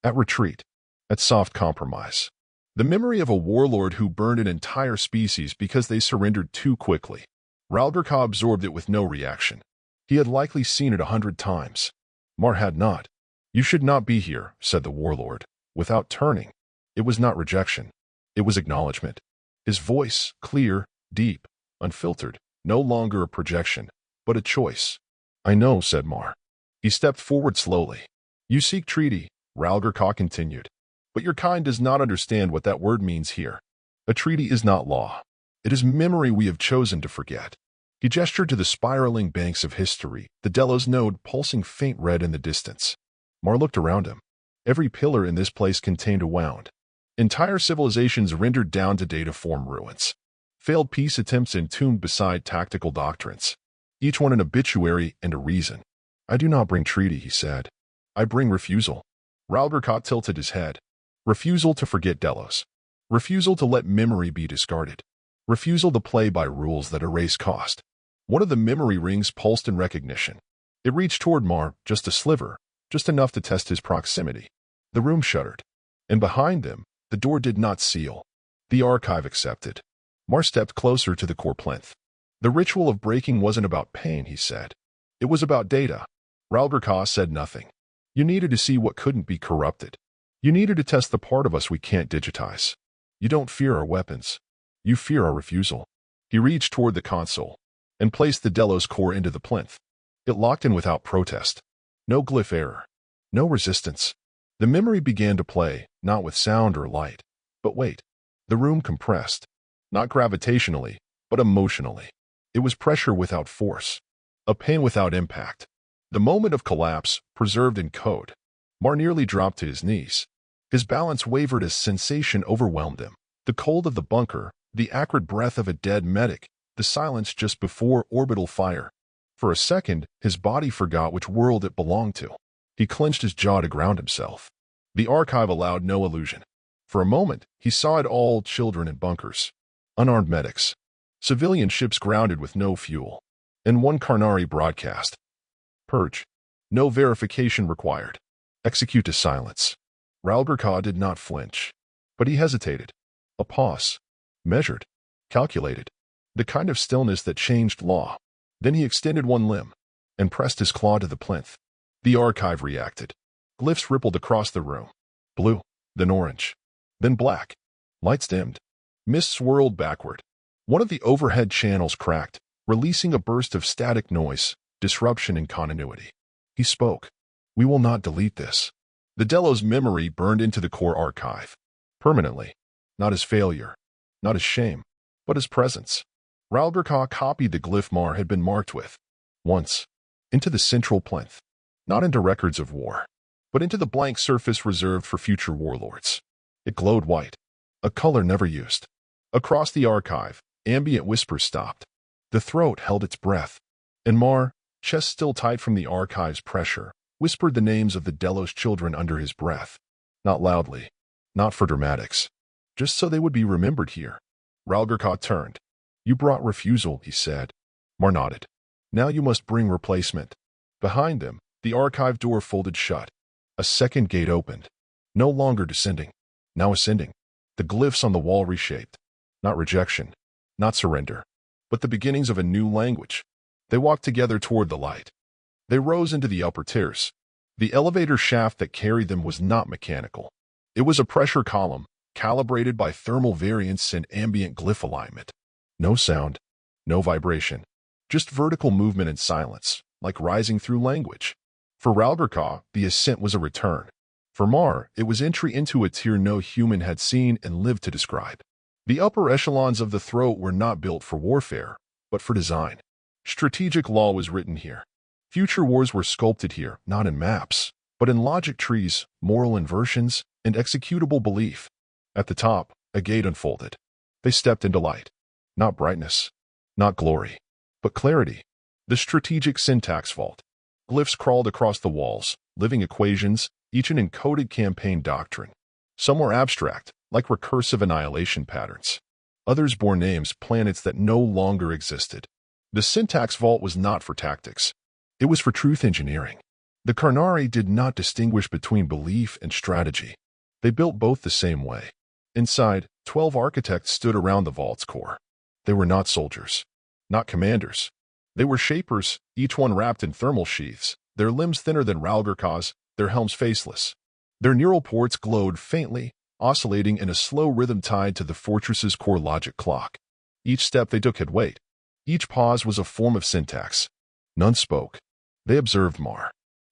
S1: At retreat. At soft compromise. The memory of a warlord who burned an entire species because they surrendered too quickly. Ralberka absorbed it with no reaction. He had likely seen it 100 times. Marr had not. "You should not be here," said the warlord, without turning. It was not rejection. It was acknowledgement. His voice, clear, deep, unfiltered, no longer a projection, but a choice. "I know," said Marr. He stepped forward slowly. "You seek treaty," Ralberka continued. "But your kind does not understand what that word means here. A treaty is not law. It is memory we have chosen to forget." He gestured to the spiraling banks of history, the Delos node pulsing faint red in the distance. Marr looked around him. Every pillar in this place contained a wound. Entire civilizations rendered down to data-form ruins. Failed peace attempts entombed beside tactical doctrines. Each one an obituary and a reason. "I do not bring treaty," he said. "I bring refusal." Ralberka tilted his head. Refusal to forget Delos. Refusal to let memory be discarded. Refusal to play by rules that erase cost. One of the memory rings pulsed in recognition. It reached toward Marr, just a sliver, just enough to test his proximity. The room shuddered. And behind them, the door did not seal. The archive accepted. Marr stepped closer to the core plinth. The ritual of breaking wasn't about pain, he said. It was about data. Ralberka said nothing. "You needed to see what couldn't be corrupted. You needed to test the part of us we can't digitize. You don't fear our weapons. You fear our refusal." He reached toward the console and placed the Delos core into the plinth. It locked in without protest. No glyph error. No resistance. The memory began to play, not with sound or light. But wait. The room compressed. Not gravitationally, but emotionally. It was pressure without force. A pain without impact. The moment of collapse, preserved in code. Marr nearly dropped to his knees. His balance wavered as sensation overwhelmed him. The cold of the bunker, the acrid breath of a dead medic, the silence just before orbital fire. For a second, his body forgot which world it belonged to. He clenched his jaw to ground himself. The archive allowed no illusion. For a moment, he saw it all: children in bunkers, unarmed medics, civilian ships grounded with no fuel, and one Karnari broadcast. Purge. No verification required. Execute to silence. Ralberka did not flinch. But he hesitated. A pause. Measured. Calculated. The kind of stillness that changed law. Then he extended one limb and pressed his claw to the plinth. The archive reacted. Glyphs rippled across the room. Blue, then orange, then black. Lights dimmed. Mist swirled backward. One of the overhead channels cracked, releasing a burst of static noise, disruption in continuity. He spoke. "We will not delete this." The Delos memory burned into the core archive. Permanently. Not as failure. Not as shame. But as presence. Ralberka copied the glyph Marr had been marked with. Once. Into the central plinth. Not into records of war, but into the blank surface reserved for future warlords. It glowed white. A color never used. Across the archive, ambient whispers stopped. The throat held its breath. And Marr, chest still tight from the archive's pressure, whispered the names of the Delos children under his breath. Not loudly. Not for dramatics. Just so they would be remembered here. Ralberka turned. "You brought refusal," he said. Marr nodded. "Now you must bring replacement." Behind them, the archive door folded shut. A second gate opened. No longer descending. Now ascending. The glyphs on the wall reshaped. Not rejection. Not surrender. But the beginnings of a new language. They walked together toward the light. They rose into the upper tiers. The elevator shaft that carried them was not mechanical. It was a pressure column, calibrated by thermal variance and ambient glyph alignment. No sound. No vibration. Just vertical movement and silence, like rising through language. For Ralberka, the ascent was a return. For Marr, it was entry into a tier no human had seen and lived to describe. The upper echelons of the throat were not built for warfare, but for design. Strategic law was written here. Future wars were sculpted here, not in maps, but in logic trees, moral inversions, and executable belief. At the top, a gate unfolded. They stepped into light. Not brightness, not glory, but clarity. The strategic syntax vault. Glyphs crawled across the walls, living equations, each an encoded campaign doctrine. Some were abstract, like recursive annihilation patterns. Others bore names, planets that no longer existed. The syntax vault was not for tactics. It was for truth engineering. The Karnari did not distinguish between belief and strategy. They built both the same way. Inside, 12 architects stood around the vault's core. They were not soldiers, not commanders. They were shapers, each one wrapped in thermal sheaths, their limbs thinner than Ralgurka's, their helms faceless. Their neural ports glowed faintly, oscillating in a slow rhythm tied to the fortress's core logic clock. Each step they took had weight. Each pause was a form of syntax. None spoke. They observed Marr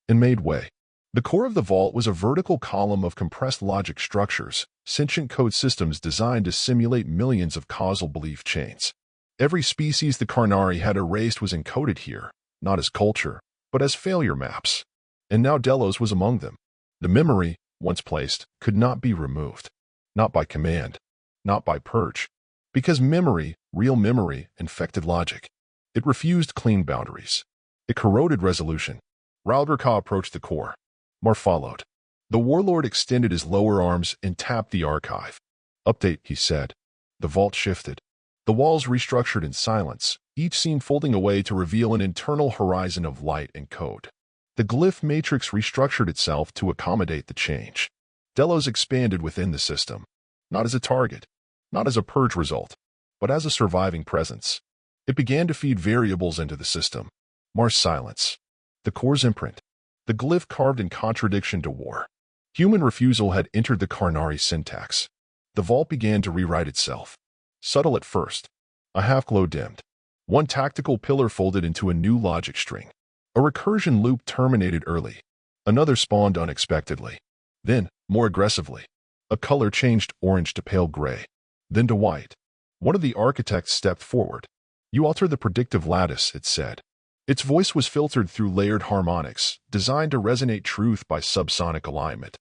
S1: and made way. The core of the vault was a vertical column of compressed logic structures, sentient code systems designed to simulate millions of causal belief chains. Every species the Karnari had erased was encoded here, not as culture, but as failure maps. And now Delos was among them. The memory, once placed, could not be removed. Not by command, not by purge. Because memory, real memory, infected logic. It refused clean boundaries. It corroded resolution. Ralgurka approached the core. Marr followed. The warlord extended his lower arms and tapped the archive. Update, he said. The vault shifted. The walls restructured in silence, each scene folding away to reveal an internal horizon of light and code. The glyph matrix restructured itself to accommodate the change. Delos expanded within the system, not as a target, not as a purge result, but as a surviving presence. It began to feed variables into the system. Marr's silence. The core's imprint. The glyph carved in contradiction to war. Human refusal had entered the Karnari syntax. The vault began to rewrite itself. Subtle at first. A half-glow dimmed. One tactical pillar folded into a new logic string. A recursion loop terminated early. Another spawned unexpectedly. Then, more aggressively. A color changed orange to pale gray. Then to white. One of the architects stepped forward. You alter the predictive lattice, it said. Its voice was filtered through layered harmonics, designed to resonate truth by subsonic alignment.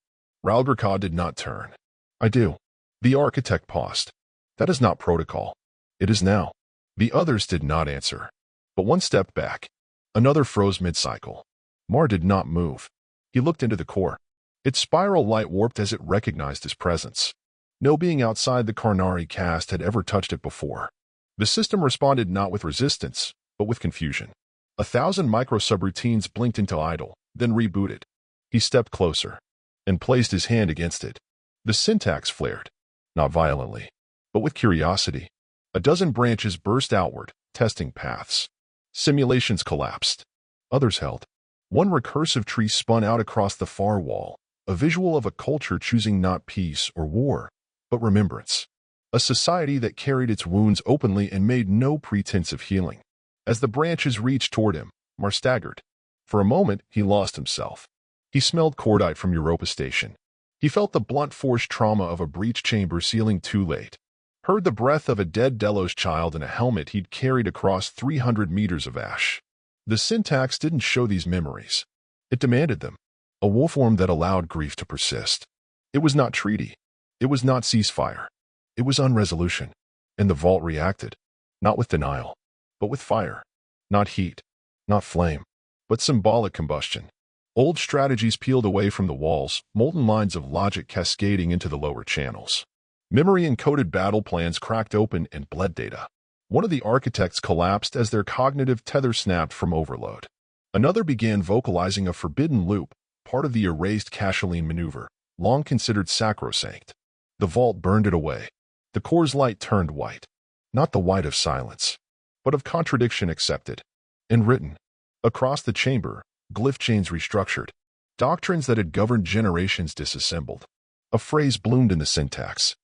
S1: Ralgurka did not turn. I do. The architect paused. That is not protocol. It is now. The others did not answer. But one stepped back. Another froze mid-cycle. Marr did not move. He looked into the core. Its spiral light warped as it recognized his presence. No being outside the Karnari caste had ever touched it before. The system responded not with resistance, but with confusion. 1,000 micro-subroutines blinked into idle, then rebooted. He stepped closer and placed his hand against it. The syntax flared, not violently, but with curiosity. A dozen branches burst outward, testing paths. Simulations collapsed. Others held. One recursive tree spun out across the far wall, a visual of a culture choosing not peace or war, but remembrance. A society that carried its wounds openly and made no pretense of healing. As the branches reached toward him, Marr staggered. For a moment, he lost himself. He smelled cordite from Europa Station. He felt the blunt force trauma of a breach chamber sealing too late. Heard the breath of a dead Delos child in a helmet he'd carried across 300 meters of ash. The syntax didn't show these memories. It demanded them. A wolfform that allowed grief to persist. It was not treaty. It was not ceasefire. It was unresolution. And the vault reacted. Not with denial, but with fire. Not heat, not flame, but symbolic combustion. Old strategies peeled away from the walls, molten lines of logic cascading into the lower channels. Memory-encoded battle plans cracked open and bled data. One of the architects collapsed as their cognitive tether snapped from overload. Another began vocalizing a forbidden loop, part of the erased Cacheline maneuver, long considered sacrosanct. The vault burned it away. The core's light turned white. Not the white of silence, but of contradiction accepted and written. Across the chamber, glyph chains restructured. Doctrines that had governed generations disassembled. A phrase bloomed in the syntax.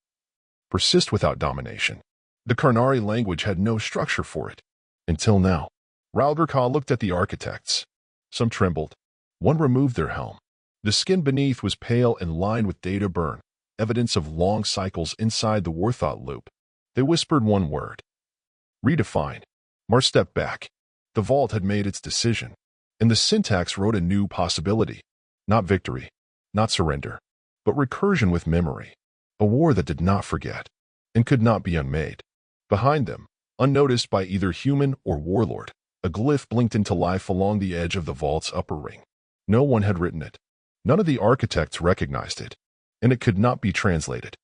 S1: Persist without domination. The Karnari language had no structure for it. Until now. Ralgurka looked at the architects. Some trembled. One removed their helm. The skin beneath was pale and lined with data burn, evidence of long cycles inside the warthought loop. They whispered one word. Redefine. Marr stepped back. The vault had made its decision. And the syntax wrote a new possibility. Not victory, not surrender, but recursion with memory. A war that did not forget and could not be unmade. Behind them, unnoticed by either human or warlord, a glyph blinked into life along the edge of the vault's upper ring. No one had written it. None of the architects recognized it. and it could not be translated.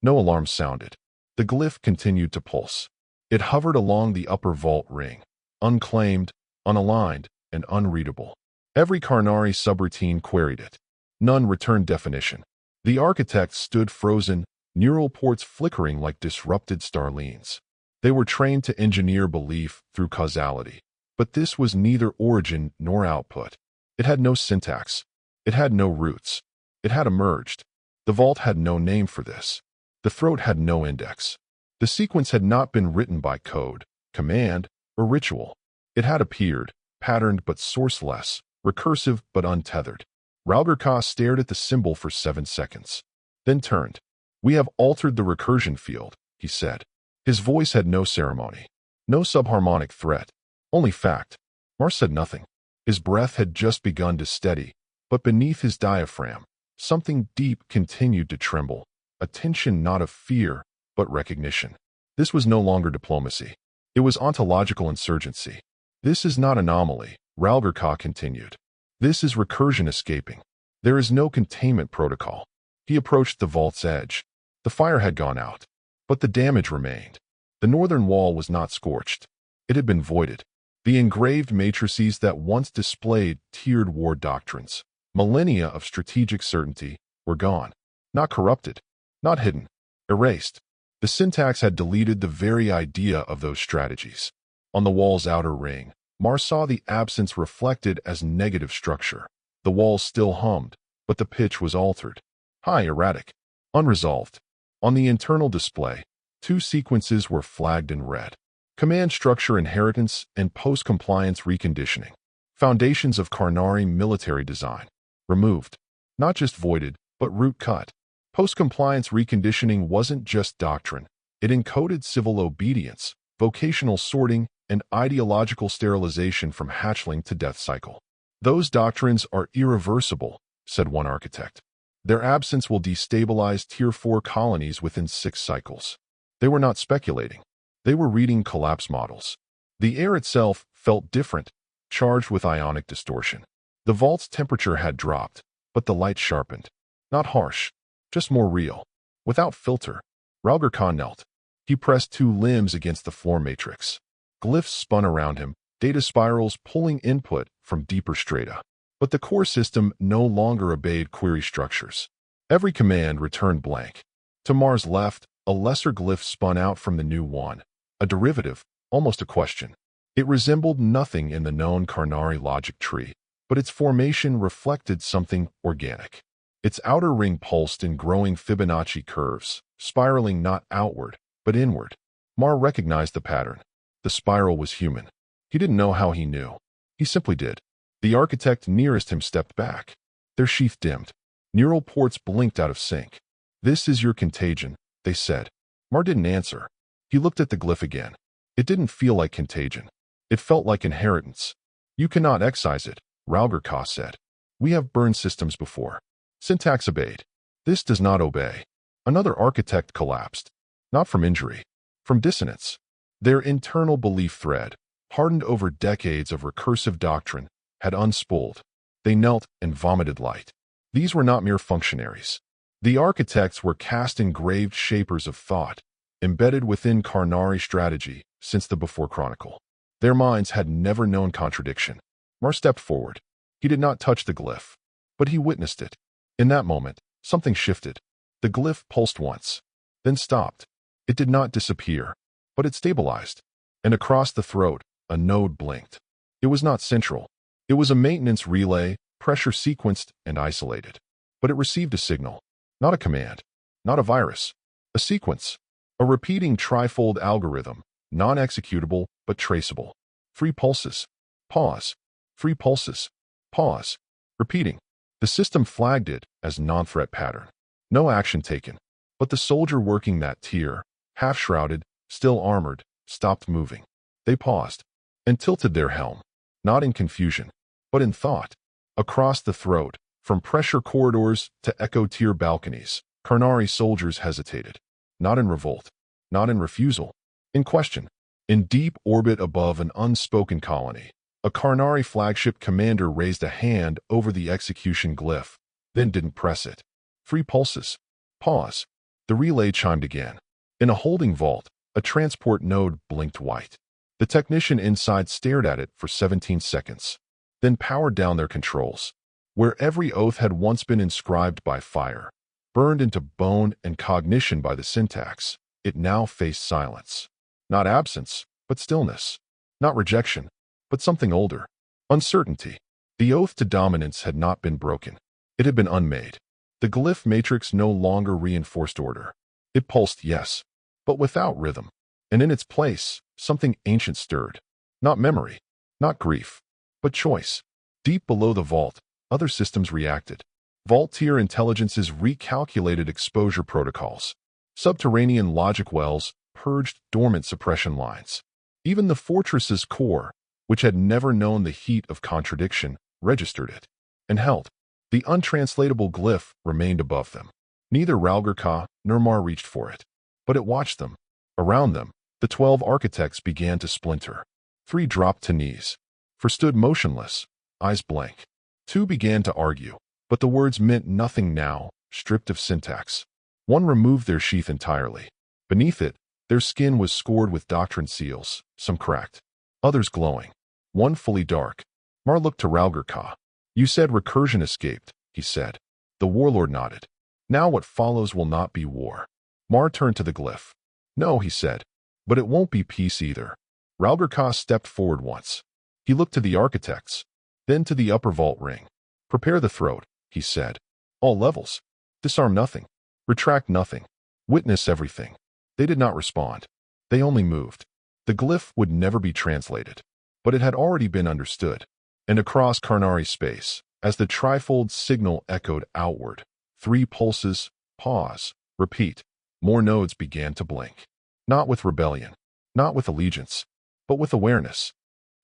S1: No alarm sounded. The glyph continued to pulse. It hovered along the upper vault ring, unclaimed, unaligned, and unreadable. Every Karnari subroutine queried it. None returned definition. The architect stood frozen, neural ports flickering like disrupted starlines. They were trained to engineer belief through causality. But this was neither origin nor output. It had no syntax. It had no roots. It had emerged. The vault had no name for this. The throat had no index. The sequence had not been written by code, command, or ritual. It had appeared, patterned but sourceless, recursive but untethered. Ralgurka stared at the symbol for 7 seconds, then turned. "We have altered the recursion field," he said. His voice had no ceremony, no subharmonic threat, only fact. Marr said nothing. His breath had just begun to steady, but beneath his diaphragm, something deep continued to tremble, a tension not of fear, but recognition. This was no longer diplomacy. It was ontological insurgency. "This is not anomaly," Ralgurka continued. "This is recursion escaping. There is no containment protocol." He approached the vault's edge. The fire had gone out, but the damage remained. The northern wall was not scorched. It had been voided. The engraved matrices that once displayed tiered war doctrines, millennia of strategic certainty, were gone. Not corrupted, not hidden, erased. The syntax had deleted the very idea of those strategies. On the wall's outer ring, Marr saw the absence reflected as negative structure. The walls still hummed, but the pitch was altered. High, erratic, unresolved. On the internal display, 2 sequences were flagged in red. Command structure inheritance and post-compliance reconditioning. Foundations of Karnari military design. Removed. Not just voided, but root cut. Post-compliance reconditioning wasn't just doctrine. It encoded civil obedience, vocational sorting, and ideological sterilization from hatchling to death cycle. "Those doctrines are irreversible," said one architect. "Their absence will destabilize Tier 4 colonies within 6 cycles." They were not speculating. They were reading collapse models. The air itself felt different, charged with ionic distortion. The vault's temperature had dropped, but the light sharpened. Not harsh, just more real. Without filter, Ralgurka knelt. He pressed 2 limbs against the floor matrix. Glyphs spun around him, data spirals pulling input from deeper strata. But the core system no longer obeyed query structures. Every command returned blank. To Marr's left, a lesser glyph spun out from the new one, a derivative, almost a question. It resembled nothing in the known Karnari logic tree, but its formation reflected something organic. Its outer ring pulsed in growing Fibonacci curves, spiraling not outward, but inward. Marr recognized the pattern. The spiral was human. He didn't know how he knew. He simply did. The architect nearest him stepped back. Their sheath dimmed. Neural ports blinked out of sync. "This is your contagion," they said. Marr didn't answer. He looked at the glyph again. It didn't feel like contagion. It felt like inheritance. "You cannot excise it," Ralgurka said. "We have burned systems before." Syntax obeyed. "This does not obey." Another architect collapsed. Not from injury, from dissonance. Their internal belief thread, hardened over decades of recursive doctrine, had unspooled. They knelt and vomited light. These were not mere functionaries. The architects were cast engraved shapers of thought, embedded within Karnari strategy since the Before Chronicle. Their minds had never known contradiction. Marr stepped forward. He did not touch the glyph, but he witnessed it. In that moment, something shifted. The glyph pulsed once, then stopped. It did not disappear, but it stabilized. And across the throat, a node blinked. It was not central. It was a maintenance relay, pressure sequenced and isolated. But it received a signal. Not a command. Not a virus. A sequence. A repeating trifold algorithm, non-executable but traceable. 3 pulses. Pause. 3 pulses. Pause. Repeating. The system flagged it as non-threat pattern. No action taken. But the soldier working that tier, half-shrouded, still armored, stopped moving. They paused and tilted their helm, not in confusion, but in thought. Across the throat, from pressure corridors to echo-tier balconies, Karnari soldiers hesitated. Not in revolt, not in refusal, in question. In deep orbit above an unspoken colony, a Karnari flagship commander raised a hand over the execution glyph, then didn't press it. 3 pulses. Pause. The relay chimed again. In a holding vault, a transport node blinked white. The technician inside stared at it for 17 seconds, then powered down their controls. Where every oath had once been inscribed by fire, burned into bone and cognition by the syntax, it now faced silence. Not absence, but stillness. Not rejection, but something older. Uncertainty. The oath to dominance had not been broken. It had been unmade. The glyph matrix no longer reinforced order. It pulsed, yes, but without rhythm. And in its place, something ancient stirred. Not memory, not grief, but choice. Deep below the vault, other systems reacted. Vault-tier intelligences recalculated exposure protocols. Subterranean logic wells purged dormant suppression lines. Even the fortress's core, which had never known the heat of contradiction, registered it and held. The untranslatable glyph remained above them. Neither Ralgurka nor Marr reached for it, but it watched them. Around them, the 12 architects began to splinter. 3 dropped to knees. 4 stood motionless, eyes blank. 2 began to argue, but the words meant nothing now, stripped of syntax. 1 removed their sheath entirely. Beneath it, their skin was scored with doctrine seals, some cracked, others glowing. 1 fully dark. Marr looked to Ralgurka. You said recursion escaped, he said. The warlord nodded. Now what follows will not be war. Marr turned to the glyph. No, he said, but it won't be peace either. Ralgurka stepped forward once. He looked to the architects, then to the upper vault ring. Prepare the throat, he said. All levels. Disarm nothing. Retract nothing. Witness everything. They did not respond. They only moved. The glyph would never be translated, but it had already been understood. And across Karnari space, as the trifold signal echoed outward, 3 pulses, pause, repeat, more nodes began to blink. Not with rebellion, not with allegiance, but with awareness.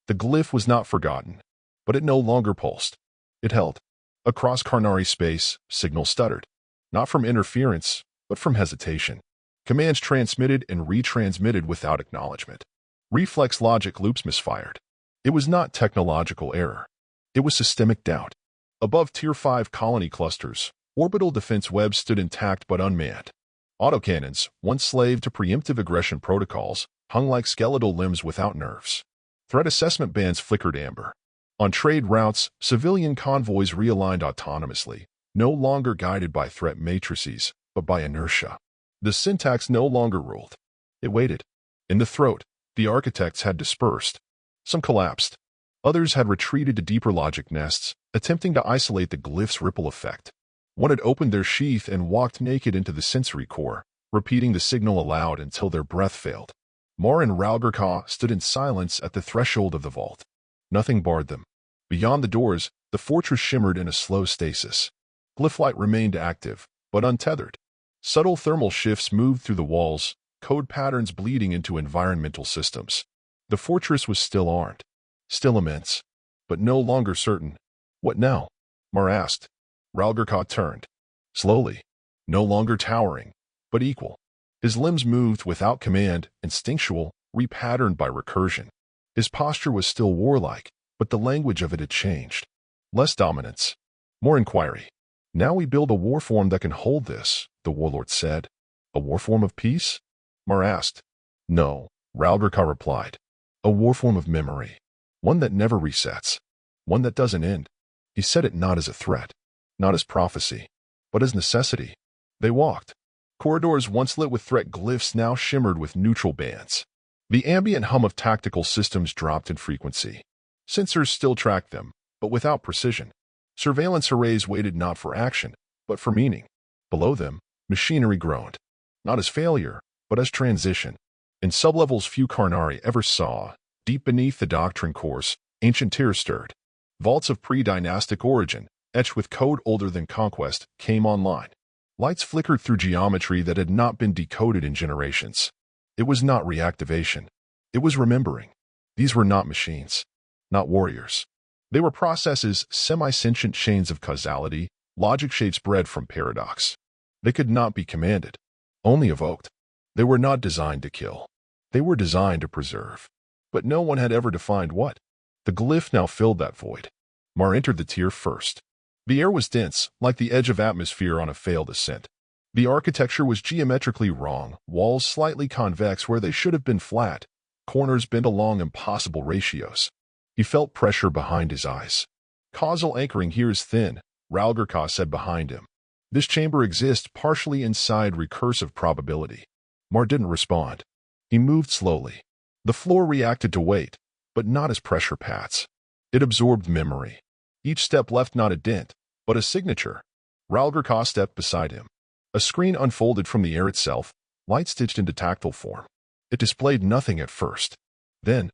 S1: The glyph was not forgotten, but it no longer pulsed. It held. Across Karnari space, signal stuttered. Not from interference, but from hesitation. Commands transmitted and retransmitted without acknowledgement. Reflex logic loops misfired. It was not technological error. It was systemic doubt. Above Tier 5 colony clusters, orbital defense webs stood intact but unmanned. Autocannons, once slave to preemptive aggression protocols, hung like skeletal limbs without nerves. Threat assessment bands flickered amber. On trade routes, civilian convoys realigned autonomously, no longer guided by threat matrices, but by inertia. The syntax no longer ruled. It waited. In the throat, the architects had dispersed. Some collapsed. Others had retreated to deeper logic nests, attempting to isolate the glyph's ripple effect. 1 had opened their sheath and walked naked into the sensory core, repeating the signal aloud until their breath failed. Marr and Ralgurka stood in silence at the threshold of the vault. Nothing barred them. Beyond the doors, the fortress shimmered in a slow stasis. Glyph light remained active, but untethered. Subtle thermal shifts moved through the walls, code patterns bleeding into environmental systems. The fortress was still armed, still immense, but no longer certain. What now? Marr asked. Ralgurka turned. Slowly. No longer towering, but equal. His limbs moved without command, instinctual, repatterned by recursion. His posture was still warlike, but the language of it had changed. Less dominance, more inquiry. Now we build a warform that can hold this, the warlord said. A warform of peace? Marr asked. No, Ralgurka replied. A warform of memory. One that never resets. One that doesn't end. He said it not as a threat, not as prophecy, but as necessity. They walked. Corridors once lit with threat glyphs now shimmered with neutral bands. The ambient hum of tactical systems dropped in frequency. Sensors still tracked them, but without precision. Surveillance arrays waited not for action, but for meaning. Below them, machinery groaned, not as failure, but as transition. In sublevels few Karnari ever saw, deep beneath the doctrine course, ancient tears stirred. Vaults of pre-dynastic origin, etched with code older than conquest, came online. Lights flickered through geometry that had not been decoded in generations. It was not reactivation. It was remembering. These were not machines, not warriors. They were processes, semi-sentient chains of causality, logic shapes bred from paradox. They could not be commanded, only evoked. They were not designed to kill. They were designed to preserve. But no one had ever defined what. The glyph now filled that void. Marr entered the tier first. The air was dense, like the edge of atmosphere on a failed ascent. The architecture was geometrically wrong, walls slightly convex where they should have been flat, corners bent along impossible ratios. He felt pressure behind his eyes. Causal anchoring here is thin, Ralgirka said behind him. This chamber exists partially inside recursive probability. Marr didn't respond. He moved slowly. The floor reacted to weight, but not as pressure pads. It absorbed memory. Each step left not a dent, but a signature. Ralgirka stepped beside him. A screen unfolded from the air itself, light-stitched into tactile form. It displayed nothing at first. Then,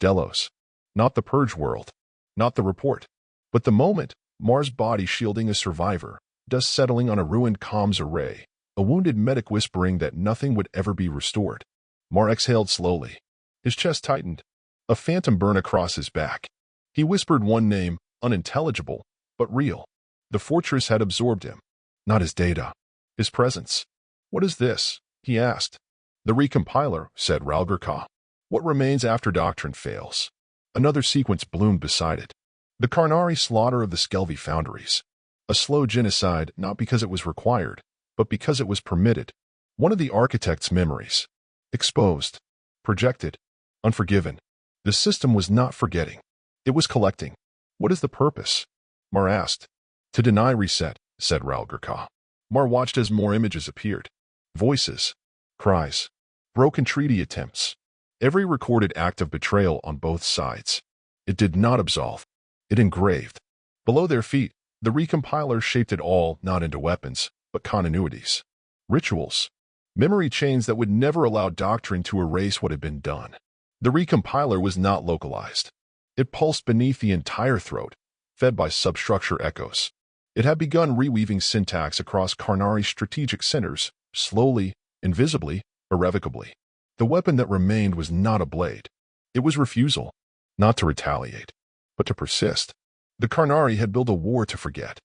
S1: Delos. Not the purge world. Not the report. But the moment, Marr's body shielding a survivor, dust settling on a ruined comms array, a wounded medic whispering that nothing would ever be restored. Marr exhaled slowly. His chest tightened. A phantom burned across his back. He whispered one name, unintelligible, but real. The fortress had absorbed him. Not his data. His presence. What is this? He asked. The recompiler, said Ralgirka. What remains after doctrine fails? Another sequence bloomed beside it. The Karnari slaughter of the SCIFI foundries. A slow genocide not because it was required, but because it was permitted. One of the architect's memories. Exposed. Projected. Unforgiven. The system was not forgetting. It was collecting. What is the purpose? Marr asked. To deny reset, said Ralgirka. Marr watched as more images appeared. Voices. Cries. Broken treaty attempts. Every recorded act of betrayal on both sides. It did not absolve. It engraved. Below their feet, the recompiler shaped it all not into weapons, but continuities. Rituals. Memory chains that would never allow doctrine to erase what had been done. The recompiler was not localized. It pulsed beneath the entire throat, fed by substructure echoes. It had begun reweaving syntax across Karnari's strategic centers, slowly, invisibly, irrevocably. The weapon that remained was not a blade. It was refusal, not to retaliate, but to persist. The Karnari had built a war to forget.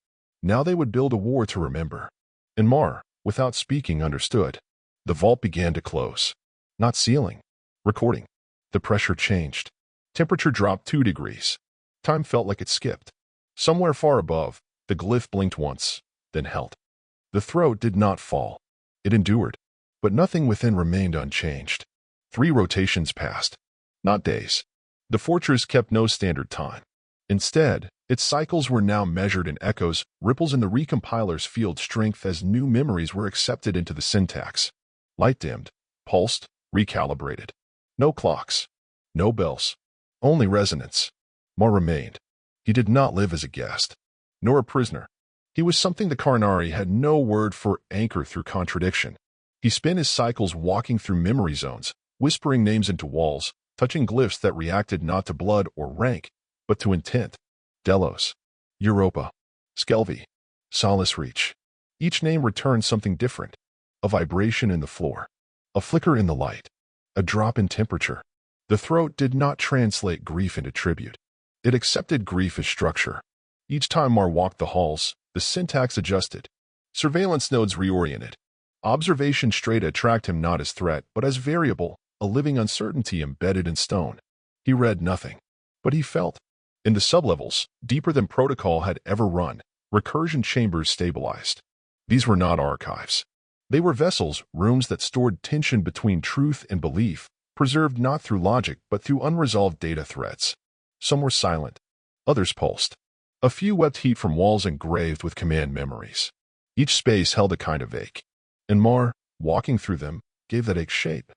S1: Now they would build a war to remember. And Marr, without speaking, understood. The vault began to close. Not sealing. Recording. The pressure changed. Temperature dropped 2 degrees. Time felt like it skipped. Somewhere far above, the glyph blinked once, then held. The throat did not fall. It endured. But nothing within remained unchanged. 3 rotations passed. Not days. The fortress kept no standard time. Instead, its cycles were now measured in echoes, ripples in the recompiler's field strength as new memories were accepted into the syntax. Light dimmed, pulsed, recalibrated. No clocks. No bells. Only resonance. Marr remained. He did not live as a guest, nor a prisoner. He was something the Karnari had no word for anchor through contradiction. He spent his cycles walking through memory zones, whispering names into walls, touching glyphs that reacted not to blood or rank, but to intent. Delos. Europa. SCIFI. Solace Reach. Each name returned something different. A vibration in the floor. A flicker in the light. A drop in temperature. The throat did not translate grief into tribute. It accepted grief as structure. Each time Marr walked the halls, the syntax adjusted. Surveillance nodes reoriented. Observation strata tracked him not as threat, but as variable, a living uncertainty embedded in stone. He read nothing. But he felt. In the sublevels, deeper than protocol had ever run, recursion chambers stabilized. These were not archives. They were vessels, rooms that stored tension between truth and belief, preserved not through logic but through unresolved data threads. Some were silent. Others pulsed. A few wept heat from walls engraved with command memories. Each space held a kind of ache. And Marr, walking through them, gave that ache shape.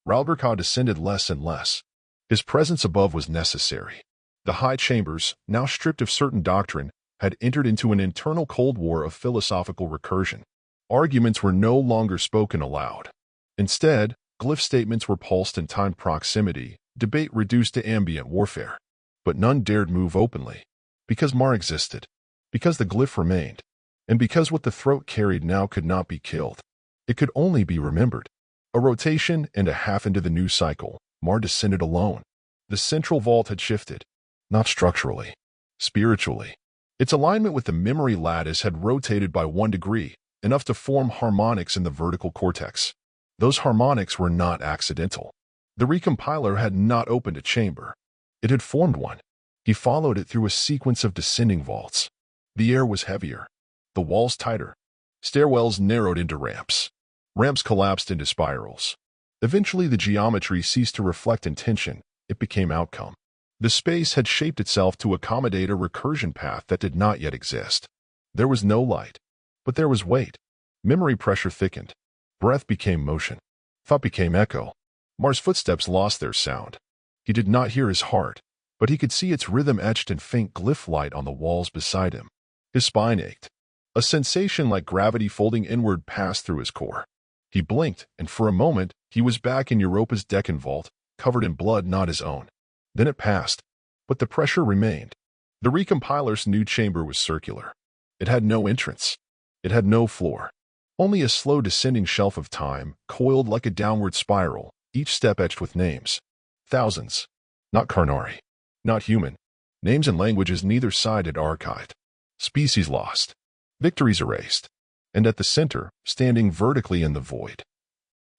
S1: Ralgirka descended less and less. His presence above was necessary. The high chambers, now stripped of certain doctrine, had entered into an internal cold war of philosophical recursion. Arguments were no longer spoken aloud. Instead, glyph statements were pulsed in time proximity, debate reduced to ambient warfare. But none dared move openly. Because Marr existed. Because the glyph remained. And because what the throat carried now could not be killed. It could only be remembered. A rotation and a half into the new cycle, Marr descended alone. The central vault had shifted. Not structurally. Spiritually. Its alignment with the memory lattice had rotated by 1 degree, enough to form harmonics in the vertical cortex. Those harmonics were not accidental. The recompiler had not opened a chamber. It had formed one. He followed it through a sequence of descending vaults. The air was heavier. The walls tighter. Stairwells narrowed into ramps. Ramps collapsed into spirals. Eventually, the geometry ceased to reflect intention. It became outcome. The space had shaped itself to accommodate a recursion path that did not yet exist. There was no light, but there was weight. Memory pressure thickened. Breath became motion. Thought became echo. Marr's footsteps lost their sound. He did not hear his heart, but he could see its rhythm etched in faint glyph light on the walls beside him. His spine ached. A sensation like gravity folding inward passed through his core. He blinked, and for a moment, he was back in Europa's Deccan vault, covered in blood not his own. Then it passed, but the pressure remained. The recompiler's new chamber was circular. It had no entrance. It had no floor. Only a slow descending shelf of time, coiled like a downward spiral, each step etched with names. Thousands. Not Karnari. Not human. Names and languages neither side had archived. Species lost. Victories erased. And at the center, standing vertically in the void,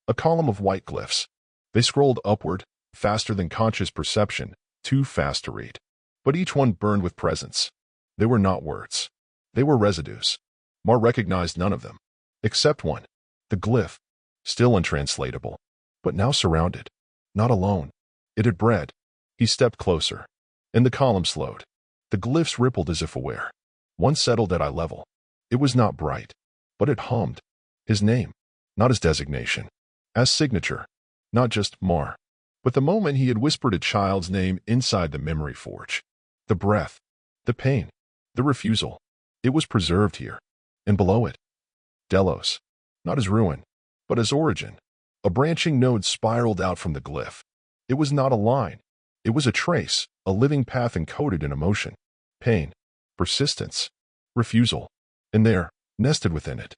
S1: a column of white glyphs. They scrolled upward, faster than conscious perception, too fast to read. But each one burned with presence. They were not words. They were residues. Marr recognized none of them. Except one. The glyph. Still untranslatable. But now surrounded. Not alone. It had bred. He stepped closer. And the column slowed. The glyphs rippled as if aware. One settled at eye level. It was not bright. But it hummed. His name. Not his designation. As signature. Not just Marr. But the moment he had whispered a child's name inside the memory forge. The breath. The pain. The refusal. It was preserved here. And below it. Delos. Not as ruin, but as origin. A branching node spiraled out from the glyph. It was not a line. It was a trace, a living path encoded in emotion. Pain. Persistence. Refusal. And there, nested within it.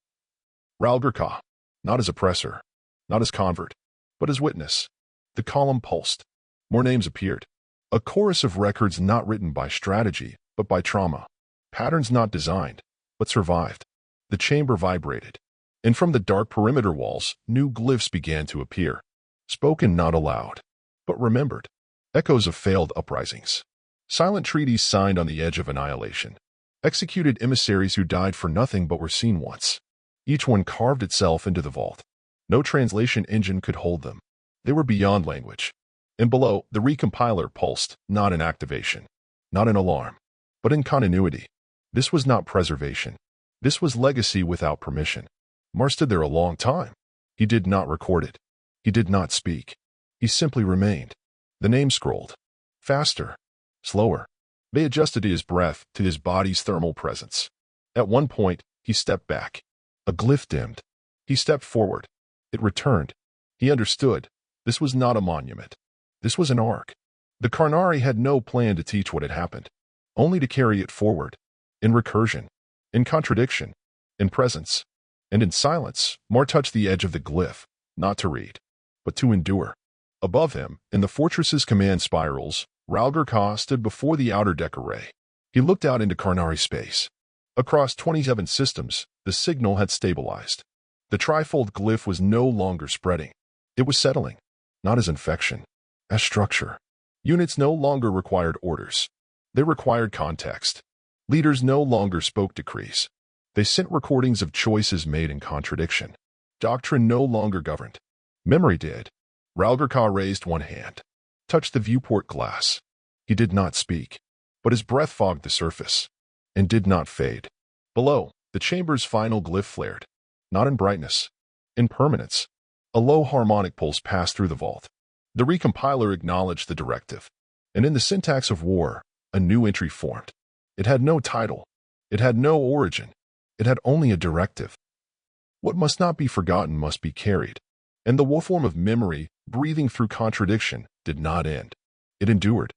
S1: Ralgurka. Not as oppressor. Not as convert. But as witness. The column pulsed. More names appeared. A chorus of records not written by strategy, but by trauma. Patterns not designed, but survived. The chamber vibrated. And from the dark perimeter walls, new glyphs began to appear. Spoken not aloud, but remembered. Echoes of failed uprisings. Silent treaties signed on the edge of annihilation. Executed emissaries who died for nothing but were seen once. Each one carved itself into the vault. No translation engine could hold them. They were beyond language. And below, the recompiler pulsed, not in activation, not in alarm, but in continuity. This was not preservation. This was legacy without permission. Marr stood there a long time. He did not record it. He did not speak. He simply remained. The name scrolled. Faster. Slower. They adjusted to his breath, to his body's thermal presence. At one point, he stepped back. A glyph dimmed. He stepped forward. It returned. He understood. This was not a monument. This was an arc. The Karnari had no plan to teach what had happened, only to carry it forward. In recursion. In contradiction. In presence. And in silence, Marr touched the edge of the glyph, not to read, but to endure. Above him, in the fortress's command spirals, Ralgurka stood before the outer deck array. He looked out into Karnari space. Across 27 systems, the signal had stabilized. The trifold glyph was no longer spreading. It was settling, not as infection, as structure. Units no longer required orders. They required context. Leaders no longer spoke decrees. They sent recordings of choices made in contradiction. Doctrine no longer governed. Memory did. Ralgurka raised one hand, touched the viewport glass. He did not speak, but his breath fogged the surface, and did not fade. Below, the chamber's final glyph flared, not in brightness, in permanence. A low harmonic pulse passed through the vault. The recompiler acknowledged the directive, and in the syntax of war, a new entry formed. It had no title. It had no origin. It had only a directive. What must not be forgotten must be carried, and the form of memory, breathing through contradiction, did not end. It endured.